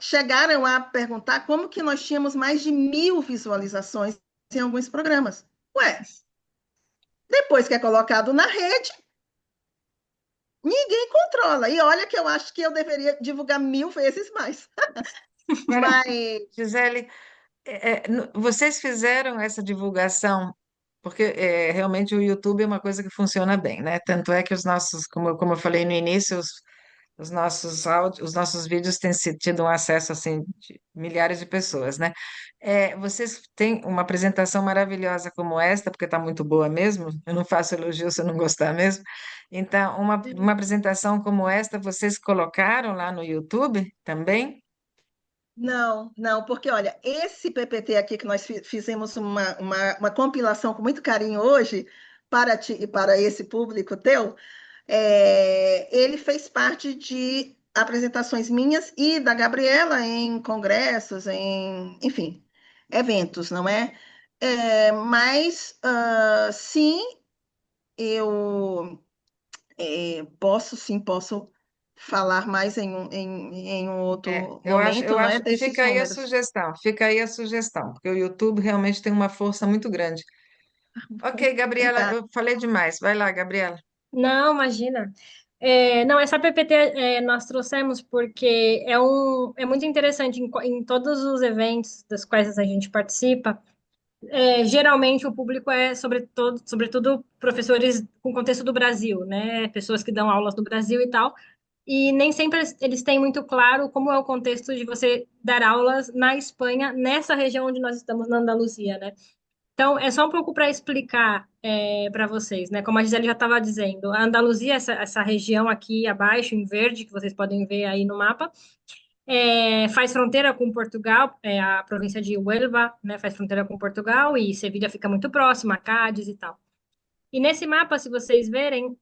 chegaram a perguntar como que nós tínhamos mais de 1.000 visualizações em alguns programas. Ué, depois que é colocado na rede, ninguém controla. E olha que eu acho que eu deveria divulgar 1.000 vezes mais. Agora, Mas Gisele, vocês fizeram essa divulgação, porque realmente o YouTube é uma coisa que funciona bem, né? Tanto é que os nossos, como eu falei no início, os nossos áudios, os nossos vídeos têm tido um acesso assim de milhares de pessoas, né? Vocês têm uma apresentação maravilhosa como esta, porque está muito boa mesmo. Eu não faço elogio se eu não gostar mesmo. Então, uma apresentação como esta, vocês colocaram lá no YouTube também? não, porque olha, esse PPT aqui que nós fizemos uma compilação com muito carinho hoje para ti e para esse público teu, ele fez parte de apresentações minhas e da Gabriela em congressos, enfim, eventos, não é? Mas sim, eu posso falar mais em um outro Eu momento, não é? acho que Desses números. fica aí a sugestão, porque o YouTube realmente tem uma força muito grande. Ok, Gabriela, Obrigada. eu falei demais. Vai lá, Gabriela. Não, imagina. Não, essa PPT nós trouxemos porque é muito interessante em todos os eventos dos quais a gente participa. Geralmente o público sobretudo professores com contexto do Brasil, né? Pessoas que dão aulas no Brasil e tal. E nem sempre eles têm muito claro como é o contexto de você dar aulas na Espanha, nessa região onde nós estamos, na Andaluzia, né? Então, é só um pouco para explicar para vocês, né? Como a Gisele já estava dizendo, a Andaluzia, essa região aqui abaixo, em verde, que vocês podem ver aí no mapa, faz fronteira com Portugal, a província de Huelva, né? Faz fronteira com Portugal e Sevilha fica muito próxima, Cádiz e tal. E nesse mapa, se vocês verem,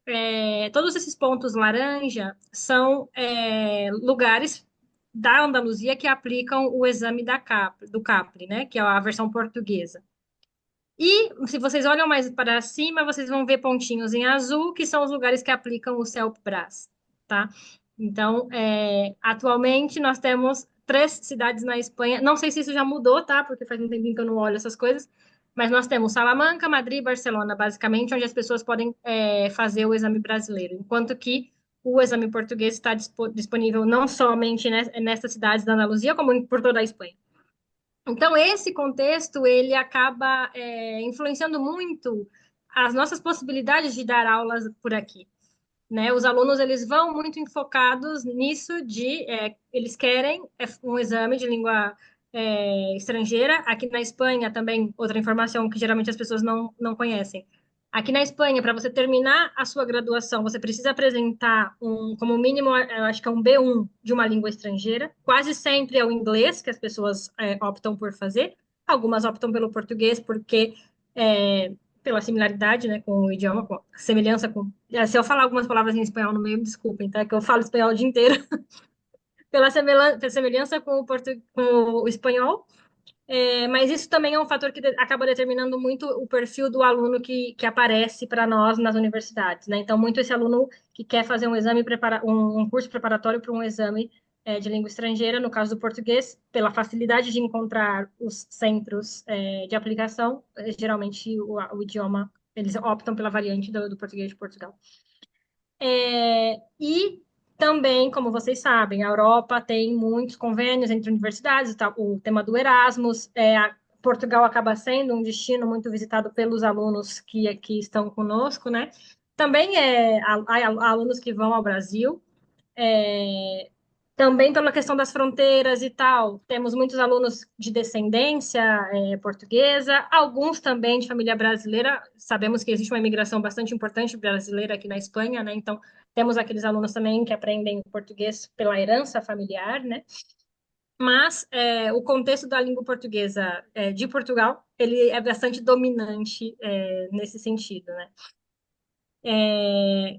todos esses pontos laranja são lugares da Andaluzia que aplicam o exame do CAPRI, né? Que é a versão portuguesa. E se vocês olham mais para cima, vocês vão ver pontinhos em azul, que são os lugares que aplicam o CELP-BRAS, tá? Então, atualmente nós temos 3 cidades na Espanha. Não sei se isso já mudou, tá? Porque faz um tempinho que eu não olho essas coisas. Mas nós temos Salamanca, Madrid e Barcelona, basicamente, onde as pessoas podem fazer o exame brasileiro. Enquanto que o exame português está disponível não somente nessas cidades da Andaluzia, como por toda a Espanha. Então, esse contexto, ele acaba influenciando muito as nossas possibilidades de dar aulas por aqui, né? Os alunos, eles vão muito enfocados nisso eles querem um exame de língua estrangeira. Aqui na Espanha também, outra informação que geralmente as pessoas não conhecem. Aqui na Espanha, para você terminar a sua graduação, você precisa apresentar como mínimo, eu acho que é um B1 de uma língua estrangeira. Quase sempre é o inglês que as pessoas optam por fazer. Algumas optam pelo português porque pela similaridade, né, com o idioma, com a semelhança com. Se eu falar algumas palavras em espanhol no meio, me desculpem, tá? Que eu falo espanhol o dia inteiro. Pela semelhança com o espanhol. Mas isso também é um fator que acaba determinando muito o perfil do aluno que aparece para nós nas universidades, né? Então, muito esse aluno que quer fazer um exame, um curso preparatório para um exame de língua estrangeira, no caso do português, pela facilidade de encontrar os centros de aplicação, geralmente o idioma, eles optam pela variante do português de Portugal. E também, como vocês sabem, a Europa tem muitos convênios entre universidades, tá? O tema do Erasmus, Portugal acaba sendo um destino muito visitado pelos alunos que aqui estão conosco, né? Também há alunos que vão ao Brasil, é, também pela questão das fronteiras e tal. Temos muitos alunos de descendência portuguesa, alguns também de família brasileira. Sabemos que existe uma imigração bastante importante brasileira aqui na Espanha, né? Então, temos aqueles alunos também que aprendem português pela herança familiar, né? Mas o contexto da língua portuguesa de Portugal, ele é bastante dominante nesse sentido, né?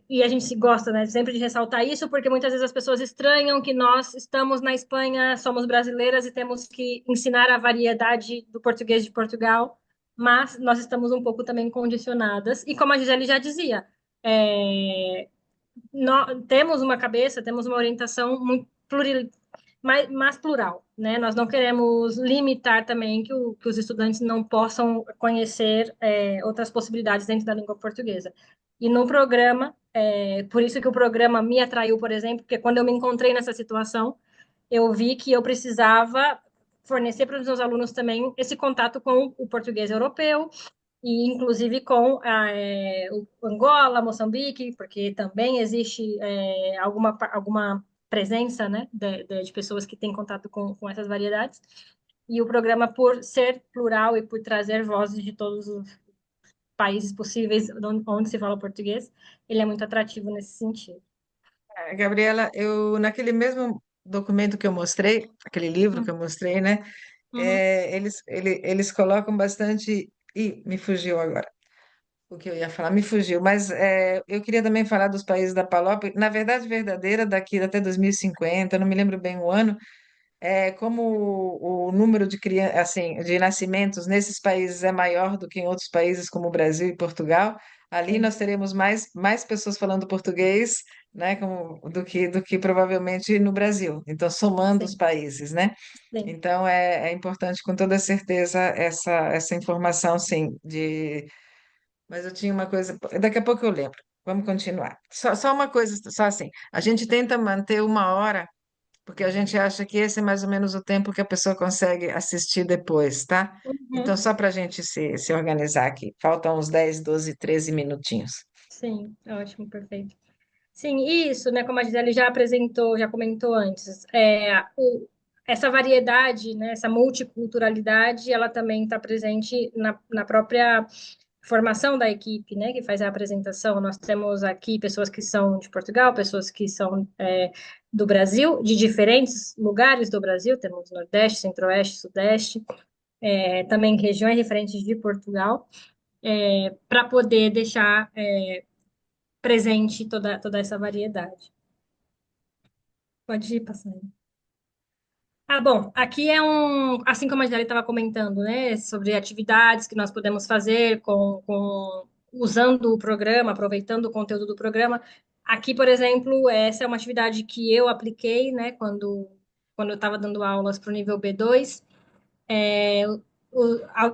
E a gente gosta, né, sempre de ressaltar isso, porque muitas vezes as pessoas estranham que nós estamos na Espanha, somos brasileiras e temos que ensinar a variedade do português de Portugal, mas nós estamos um pouco também condicionadas. E como a Gisele já dizia, temos uma cabeça, temos uma orientação muito mais plural, né? Nós não queremos limitar também que os estudantes não possam conhecer outras possibilidades dentro da língua portuguesa. E no programa, por isso que o programa me atraiu, por exemplo, porque quando eu me encontrei nessa situação, eu vi que eu precisava fornecer para os meus alunos também esse contato com o português europeu, e inclusive com o Angola, Moçambique, porque também existe alguma presença, né, de pessoas que têm contato com essas variedades. E o programa, por ser plural e por trazer vozes de todos os países possíveis onde se fala português, ele é muito atrativo nesse sentido. Gabriela, eu naquele mesmo documento que eu mostrei, aquele livro que eu Uhum. mostrei, né? Uhum. Eles colocam bastante. Ih, me fugiu agora. O que eu ia falar me fugiu, mas eu queria também falar dos países da Palop, na verdade verdadeira, daqui até 2050, eu não me lembro bem o ano, como o número de crianças, assim, de nascimentos nesses países é maior do que em outros países como o Brasil e Portugal, ali Sim, nós teremos mais pessoas falando português, né, do que provavelmente no Brasil. Então, somando os sim, países, né? sim. Então, é importante com toda certeza essa informação, sim, de mas eu tinha uma coisa, daqui a pouco eu lembro. Vamos continuar. Só uma coisa, só assim, a gente tenta manter 1 hora, porque a gente acha que esse é mais ou menos o tempo que a pessoa consegue assistir depois, tá? Então, Uhum. só para a gente se organizar aqui, faltam uns 10, 12, 13 minutinhos. Sim, ótimo, perfeito. Sim, isso, né? Como a Gisele já apresentou, já comentou antes, essa variedade, né? Essa multiculturalidade, ela também está presente na própria formação da equipe, né? Que faz a apresentação. Nós temos aqui pessoas que são de Portugal, pessoas que são do Brasil, de diferentes lugares do Brasil. Temos Nordeste, Centro-Oeste, Sudeste, também regiões diferentes de Portugal, para poder deixar presente toda essa variedade. Pode ir passando. Ah, bom, aqui assim como a Gisele estava comentando, né, sobre atividades que nós podemos fazer usando o programa, aproveitando o conteúdo do programa. Aqui, por exemplo, essa é uma atividade que eu apliquei, né, quando eu estava dando aulas para o nível B2.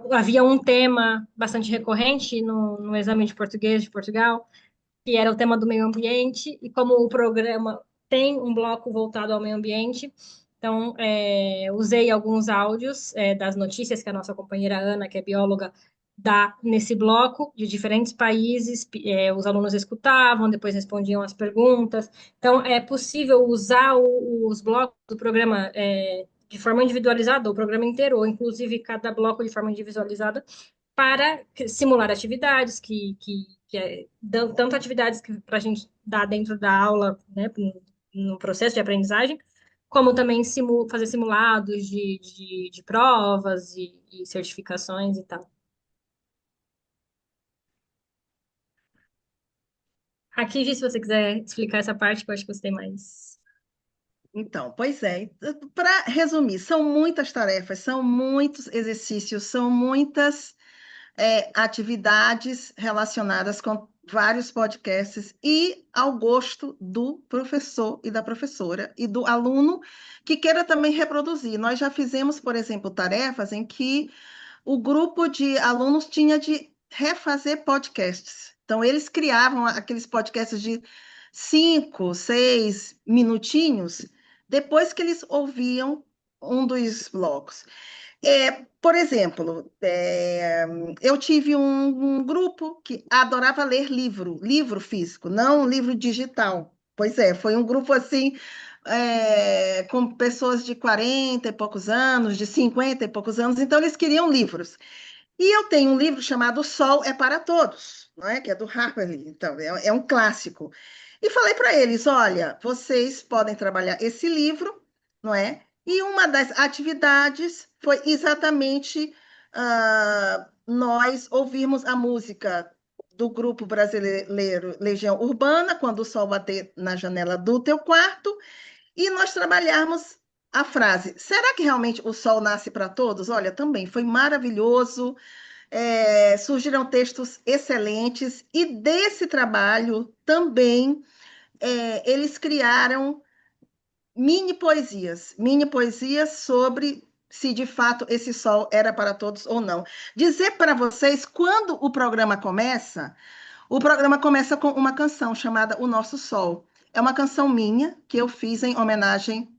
Havia um tema bastante recorrente no exame de português de Portugal, que era o tema do meio ambiente, e como o programa tem um bloco voltado ao meio ambiente, então usei alguns áudios das notícias que a nossa companheira Ana, que é bióloga, dá nesse bloco de diferentes países, os alunos escutavam, depois respondiam as perguntas. Então, é possível usar os blocos do programa de forma individualizada, o programa inteiro, ou inclusive cada bloco de forma individualizada, para simular atividades tanto atividades que para a gente dar dentro da aula, né, no processo de aprendizagem, como também fazer simulados de provas e certificações e tal. Aqui, Gi, se você quiser explicar essa parte, que eu acho que você tem mais. Então, pois é. Para resumir, são muitas tarefas, são muitos exercícios, são muitas atividades relacionadas com vários podcasts e ao gosto do professor e da professora e do aluno que queira também reproduzir. Nós já fizemos, por exemplo, tarefas em que o grupo de alunos tinha de refazer podcasts. Então, eles criavam aqueles podcasts de 5, 6 minutinhos depois que eles ouviam um dos blocos. Por exemplo, eu tive um grupo que adorava ler livro físico, não livro digital. Pois é, foi um grupo assim, com pessoas de 40 e poucos anos, de 50 e poucos anos, então eles queriam livros. E eu tenho um livro chamado O Sol é para Todos, não é? Que é do Harper Lee, então é um clássico. E falei para eles, olha, vocês podem trabalhar esse livro, não é? E uma das atividades foi exatamente nós ouvirmos a música do grupo brasileiro Legião Urbana, Quando o Sol Bater na Janela do Teu Quarto, e nós trabalharmos a frase: será que realmente o sol nasce para todos? Olha, também foi maravilhoso, surgiram textos excelentes, e desse trabalho também eles criaram mini poesias sobre se de fato esse sol era para todos ou não. Dizer para vocês, quando o programa começa com uma canção chamada O Nosso Sol. É uma canção minha que eu fiz em homenagem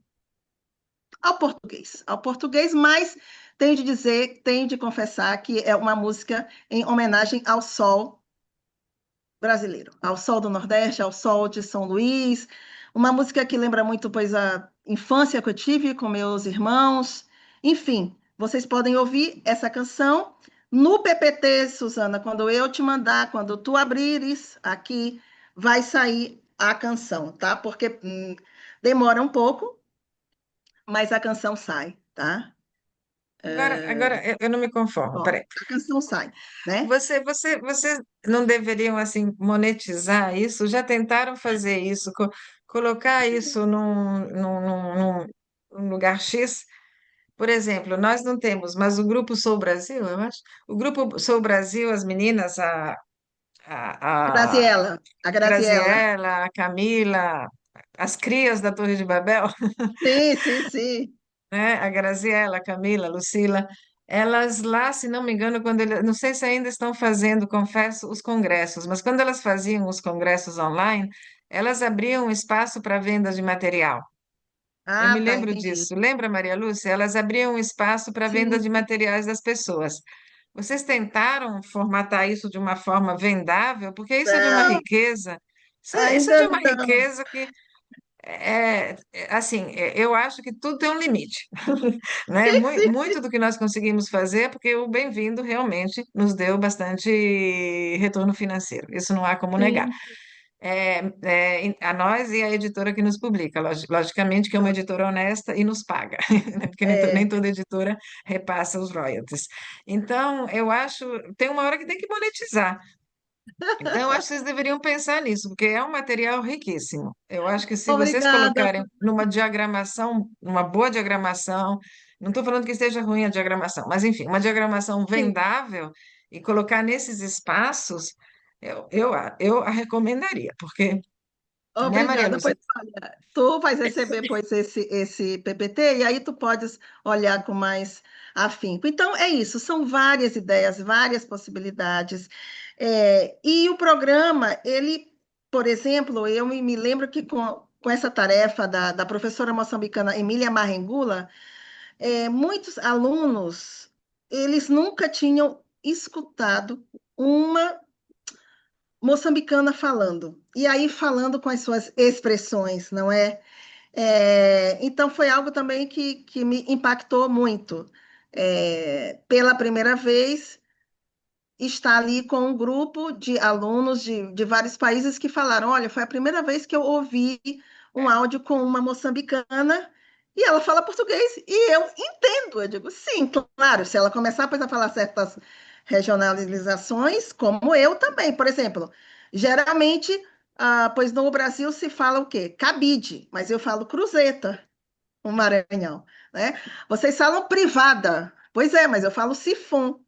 ao português, mas tenho de confessar que é uma música em homenagem ao sol brasileiro, ao sol do Nordeste, ao sol de São Luís, uma música que lembra muito, pois, a infância que eu tive com meus irmãos. Enfim, vocês podem ouvir essa canção no PPT, Suzana, quando eu te mandar, quando tu abrires aqui, vai sair a canção, tá? Porque demora um pouco, mas a canção sai, tá? Agora eu não me conformo. Ó, Peraí. a canção sai, né? Vocês não deveriam assim monetizar isso? Já tentaram fazer isso, colocar isso num lugar X? Por exemplo, nós não temos, mas o Grupo Sou Brasil, eu acho, o Grupo Sou Brasil, as meninas, a A Graziella. Graziella, a Camila, as crias da Torre de Babel, Sim, sim, sim. né? A Graziella, a Camila, a Lucila, elas lá, se não me engano, não sei se ainda estão fazendo, confesso, os congressos, mas quando elas faziam os congressos online, elas abriam um espaço para venda de material. Eu me Ah, tá, lembro entendi. disso. Lembra, Maria Lúcia? Elas abriam um espaço para venda Sim, de sim. materiais das pessoas. Vocês tentaram formatar isso de uma forma vendável? Porque isso é de uma Não, riqueza. Isso é de ainda uma não. riqueza que assim, eu acho que tudo tem um limite, né? Sim, sim, Muito do que nós conseguimos fazer é porque o bem-vindo realmente nos deu bastante retorno financeiro. Isso não há como negar. sim. A nós e a editora que nos publica, logicamente que é uma editora honesta e nos paga, né? Porque nem É, toda editora repassa os royalties. Então, eu acho, tem uma hora que tem que monetizar. Então, eu acho que vocês deveriam pensar nisso, porque é um material riquíssimo. Eu acho que se vocês obrigada. colocarem numa diagramação, numa boa diagramação, não estou falando que esteja ruim a diagramação, mas enfim, uma diagramação Sim, vendável e colocar nesses espaços, eu a recomendaria, porque, né, Maria obrigada. Lúcia? Pois olha, tu vais receber, pois, esse PPT, e aí tu podes olhar com mais afinco. Então, é isso, são várias ideias, várias possibilidades. E o programa, ele por exemplo, eu me lembro que com essa tarefa da professora moçambicana Emília Marrengula, muitos alunos, eles nunca tinham escutado uma moçambicana falando, e aí falando com as suas expressões, não é? Então, foi algo também que me impactou muito. Pela primeira vez, estar ali com um grupo de alunos de vários países que falaram: olha, foi a primeira vez que eu ouvi um áudio com uma moçambicana e ela fala português e eu entendo. Eu digo, sim, claro, se ela começar depois a falar certas regionalizações, como eu também, por exemplo, geralmente, pois no Brasil se fala o quê? Cabide, mas eu falo cruzeta, no Maranhão, né? Vocês falam privada, pois é, mas eu falo sifon.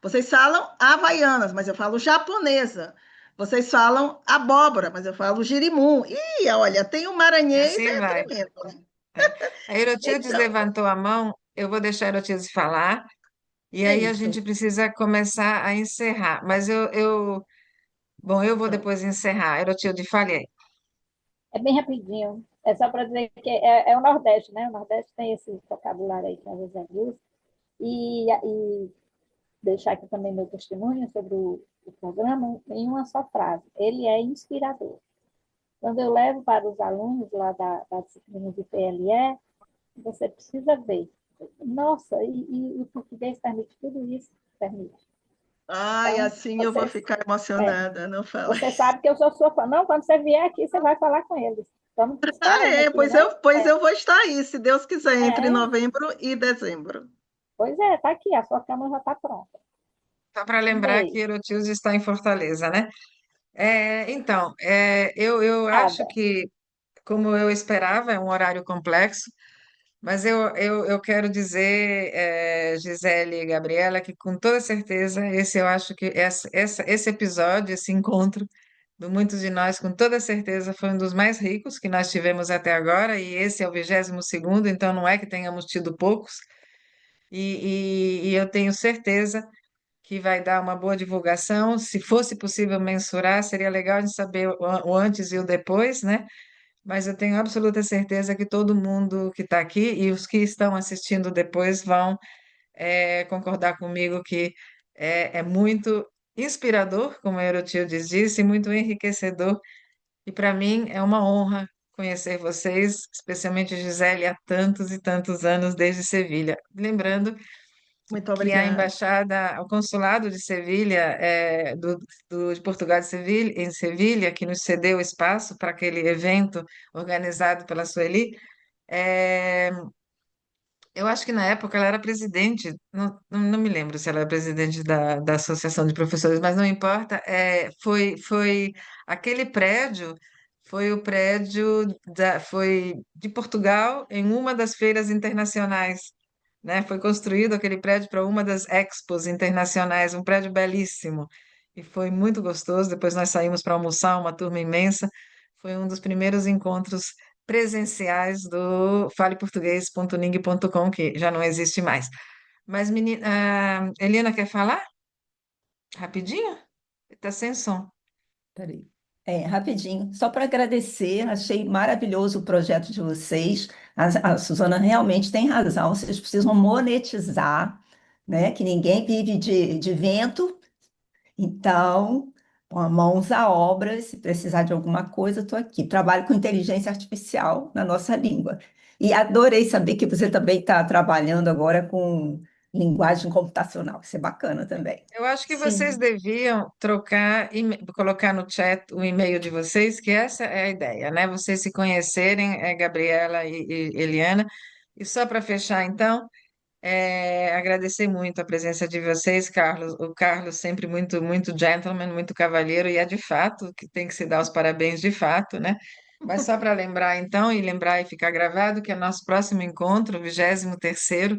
Vocês falam havaianas, mas eu falo japonesa. Vocês falam abóbora, mas eu falo girimum. E olha, tem o E maranhês, assim é vai. tremendo, né? É. A Eurotildes Então, levantou a mão, eu vou deixar a Eurotildes falar, e é aí a isso. gente precisa começar a encerrar. Mas bom, eu vou Pronto. depois encerrar. Eurotilde, fale aí. É bem rapidinho. É só para dizer que é o Nordeste, né? O Nordeste tem esse vocabulário aí que às vezes é usa. E deixar aqui também meu testemunho sobre o programa em uma só frase. Ele é inspirador. Quando eu levo para os alunos lá da disciplina de PLE, você precisa ver. Nossa, e o português permite tudo isso? Permite. Ai, Então, assim eu vou ficar é, emocionada, não fala. você sabe que eu sou sua fã. Não, quando você vier aqui, você vai falar com eles. Estamos te Ah, esperando aqui, pois né? eu vou estar aí, se Deus quiser, entre É, novembro e dezembro. pois é, tá aqui, a sua cama já está pronta. Só para Um lembrar que beijo. Eurotildes está em Fortaleza, né? Então, eu acho Nada. que, como eu esperava, é um horário complexo, mas eu quero dizer, Gisele e Gabriela, que com toda certeza, eu acho que esse episódio, esse encontro do Muitos de Nós, com toda certeza, foi um dos mais ricos que nós tivemos até agora, e esse é o 22º, então não é que tenhamos tido poucos, e eu tenho certeza que vai dar uma boa divulgação. Se fosse possível mensurar, seria legal de saber o antes e o depois, né? Mas eu tenho absoluta certeza que todo mundo que está aqui e os que estão assistindo depois vão concordar comigo que é muito inspirador, como a Eurotildes disse, e muito enriquecedor. E para mim é uma honra conhecer vocês, especialmente Gisele, há tantos e tantos anos desde Sevilha. Lembrando Muito que a obrigada. embaixada, o consulado de Sevilha, de Portugal de Sevilha, em Sevilha, que nos cedeu espaço para aquele evento organizado pela Sueli, é, eu acho que na época ela era presidente, não me lembro se ela era presidente da Associação de Professores, mas não importa, foi aquele prédio, foi o prédio foi de Portugal em uma das feiras internacionais, né? Foi construído aquele prédio para uma das expos internacionais, um prédio belíssimo, e foi muito gostoso. Depois nós saímos para almoçar, uma turma imensa, foi um dos primeiros encontros presenciais do faleportuguês.ning.com, que já não existe mais. Mas, menina, Eliana quer falar? Rapidinho? Está sem som. Peraí. Rapidinho, só para agradecer, achei maravilhoso o projeto de vocês. A Suzana realmente tem razão, vocês precisam monetizar, né? Que ninguém vive de vento, então, pô, mãos à obra, se precisar de alguma coisa, estou aqui. Trabalho com inteligência artificial na nossa língua. E adorei saber que você também está trabalhando agora com linguagem computacional, isso é bacana também. Eu acho que vocês Sim. deviam trocar, colocar no chat o e-mail de vocês, que essa é a ideia, né? Vocês se conhecerem, Gabriela e Eliana. E só para fechar, então, agradecer muito a presença de vocês, Carlos. O Carlos sempre muito gentleman, muito cavalheiro, e é de fato que tem que se dar os parabéns de fato, né? Mas só para lembrar, então, e lembrar e ficar gravado que é nosso próximo encontro, o 23º,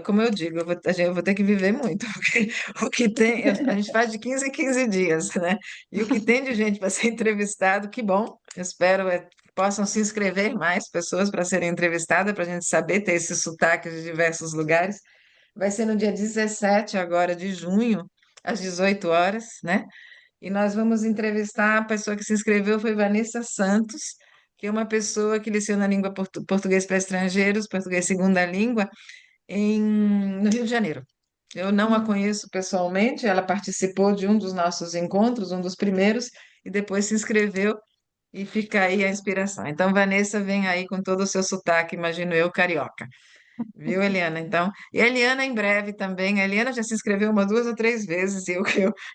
como eu digo, eu vou ter que viver muito, porque o que tem, a gente faz de 15 em 15 dias, né? E o que tem de gente para ser entrevistado, que bom. Eu espero que possam se inscrever mais pessoas para serem entrevistadas, para a gente saber ter esse sotaque de diversos lugares. Vai ser no dia 17 agora de junho, às 18 horas, né? E nós vamos entrevistar a pessoa que se inscreveu, foi Vanessa Santos, que é uma pessoa que leciona língua português para estrangeiros, português segunda língua, no Rio de Janeiro. Eu não a conheço pessoalmente, ela participou de um dos nossos encontros, um dos primeiros, e depois se inscreveu e fica aí a inspiração. Então, Vanessa vem aí com todo o seu sotaque, imagino eu, carioca. Viu, Eliana? Então, e a Eliana em breve também. A Eliana já se inscreveu uma, duas ou três vezes e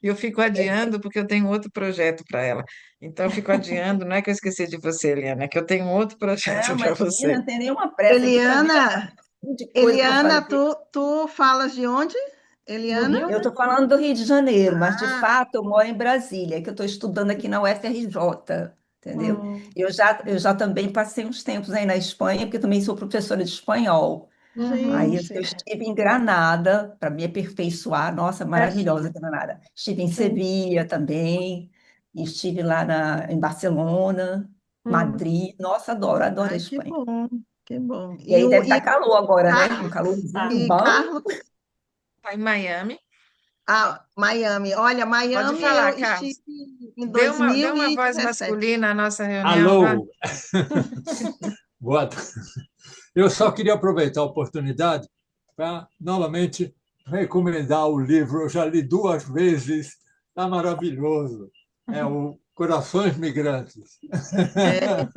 eu fico adiando porque eu tenho outro projeto para ela. Então, eu fico adiando. Não é que eu esqueci de você, Eliana, é que eu tenho um outro projeto Não, para imagina, você. não tem nenhuma pressa aqui para mim, Eliana, de coisa para Eliana, fazer. tu falas de onde? Do Eliana? Rio, Eu né? estou falando do Rio de Janeiro, mas de Ah, fato eu moro em Brasília, que eu estou estudando aqui na UFRJ, entendeu? Hum, Eu já também passei uns tempos aí na Espanha, porque eu também sou professora de espanhol. Aí uhum. eu gente. estive em Granada para me aperfeiçoar, nossa, maravilhosa Pertinho. Granada. Estive em Sim. Sevilha também, e estive lá em Barcelona, Hum. Madrid. Nossa, adoro, adoro a Ai, que Espanha. bom, que bom. E aí deve estar calor agora, né? Um Carlos, calorzinho Tá. e bom. Carlos, Está em Miami. Miami. Olha, Pode Miami falar, eu estive Carlos. em Dê uma voz 2017. masculina à nossa reunião, vá. Alô, boa tarde. Eu só queria aproveitar a oportunidade para novamente recomendar o livro. Eu já li duas vezes, está maravilhoso. É o Corações Migrantes. É,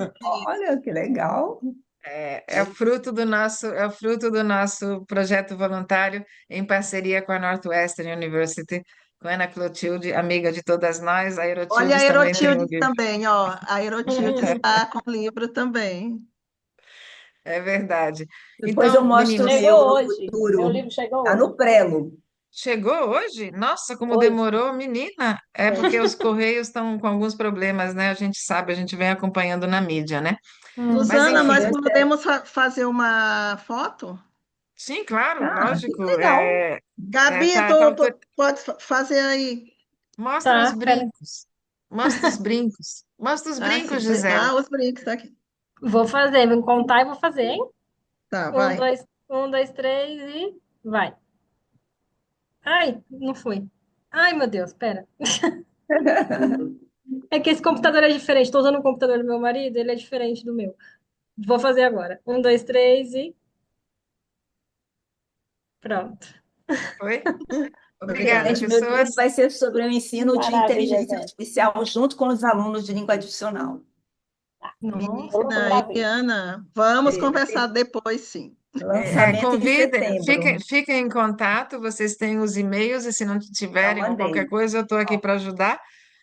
Olha, que legal. É o fruto do nosso projeto voluntário em parceria com a Northwestern University, com a Ana Clotilde, amiga de todas nós. A olha a Aerotildes também tem o Erotilde livro. também, ó. A Erotilde está com o livro também. É verdade. Depois eu Então, mostro o meninos, meu Chegou no hoje. Meu futuro. livro chegou Está no hoje. prelo. chegou hoje? Nossa, como Hoje. demorou, menina. É Foi. porque os Correios estão com alguns problemas, né? A gente sabe, a gente vem acompanhando na mídia, né? Hum. Mas, Suzana, nós enfim, Eu espero. podemos fazer uma foto? sim, claro, Ah, que lógico. legal. Gabi, pode fazer aí. Mostra os Tá, pera. brincos. Mostra os brincos. Mostra os Ah, brincos, sim. Gisele. Ah, os brincos tá aqui. Vou fazer, vou contar e vou fazer, hein? Tá, Um, vai. dois, um, dois, três e vai. Ai, não foi. Ai, meu Deus, pera. É que esse computador é diferente. Estou usando o computador do meu marido, ele é diferente do meu. Vou fazer agora. Um, dois, três e pronto. Foi? Obrigada, Obrigada. Gente, meu livro pessoas. vai ser sobre o ensino de Maravilha, inteligência gente. artificial junto com os alunos de língua adicional. Nossa. Ô, Menina, maravilha. Eliana, vamos Vai conversar ter depois, sim. lançamento em Convidem, fiquem, setembro. fiquem em contato, vocês têm os e-mails, e se não Já tiverem ou qualquer mandei. coisa, eu estou aqui para ajudar.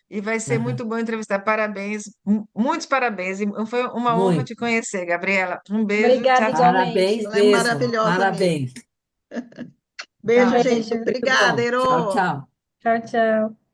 E vai ser Uhum. muito bom entrevistar. Parabéns, muitos parabéns. E foi uma honra te Muito. conhecer, Gabriela. Um beijo, Obrigada tchau, tchau. igualmente. Parabéns Ela é mesmo. maravilhosa mesmo. Parabéns. Beijo, Tchau, Beijo. gente. gente. Tudo Obrigada, bom. Tchau, Ero. tchau. Tchau, tchau.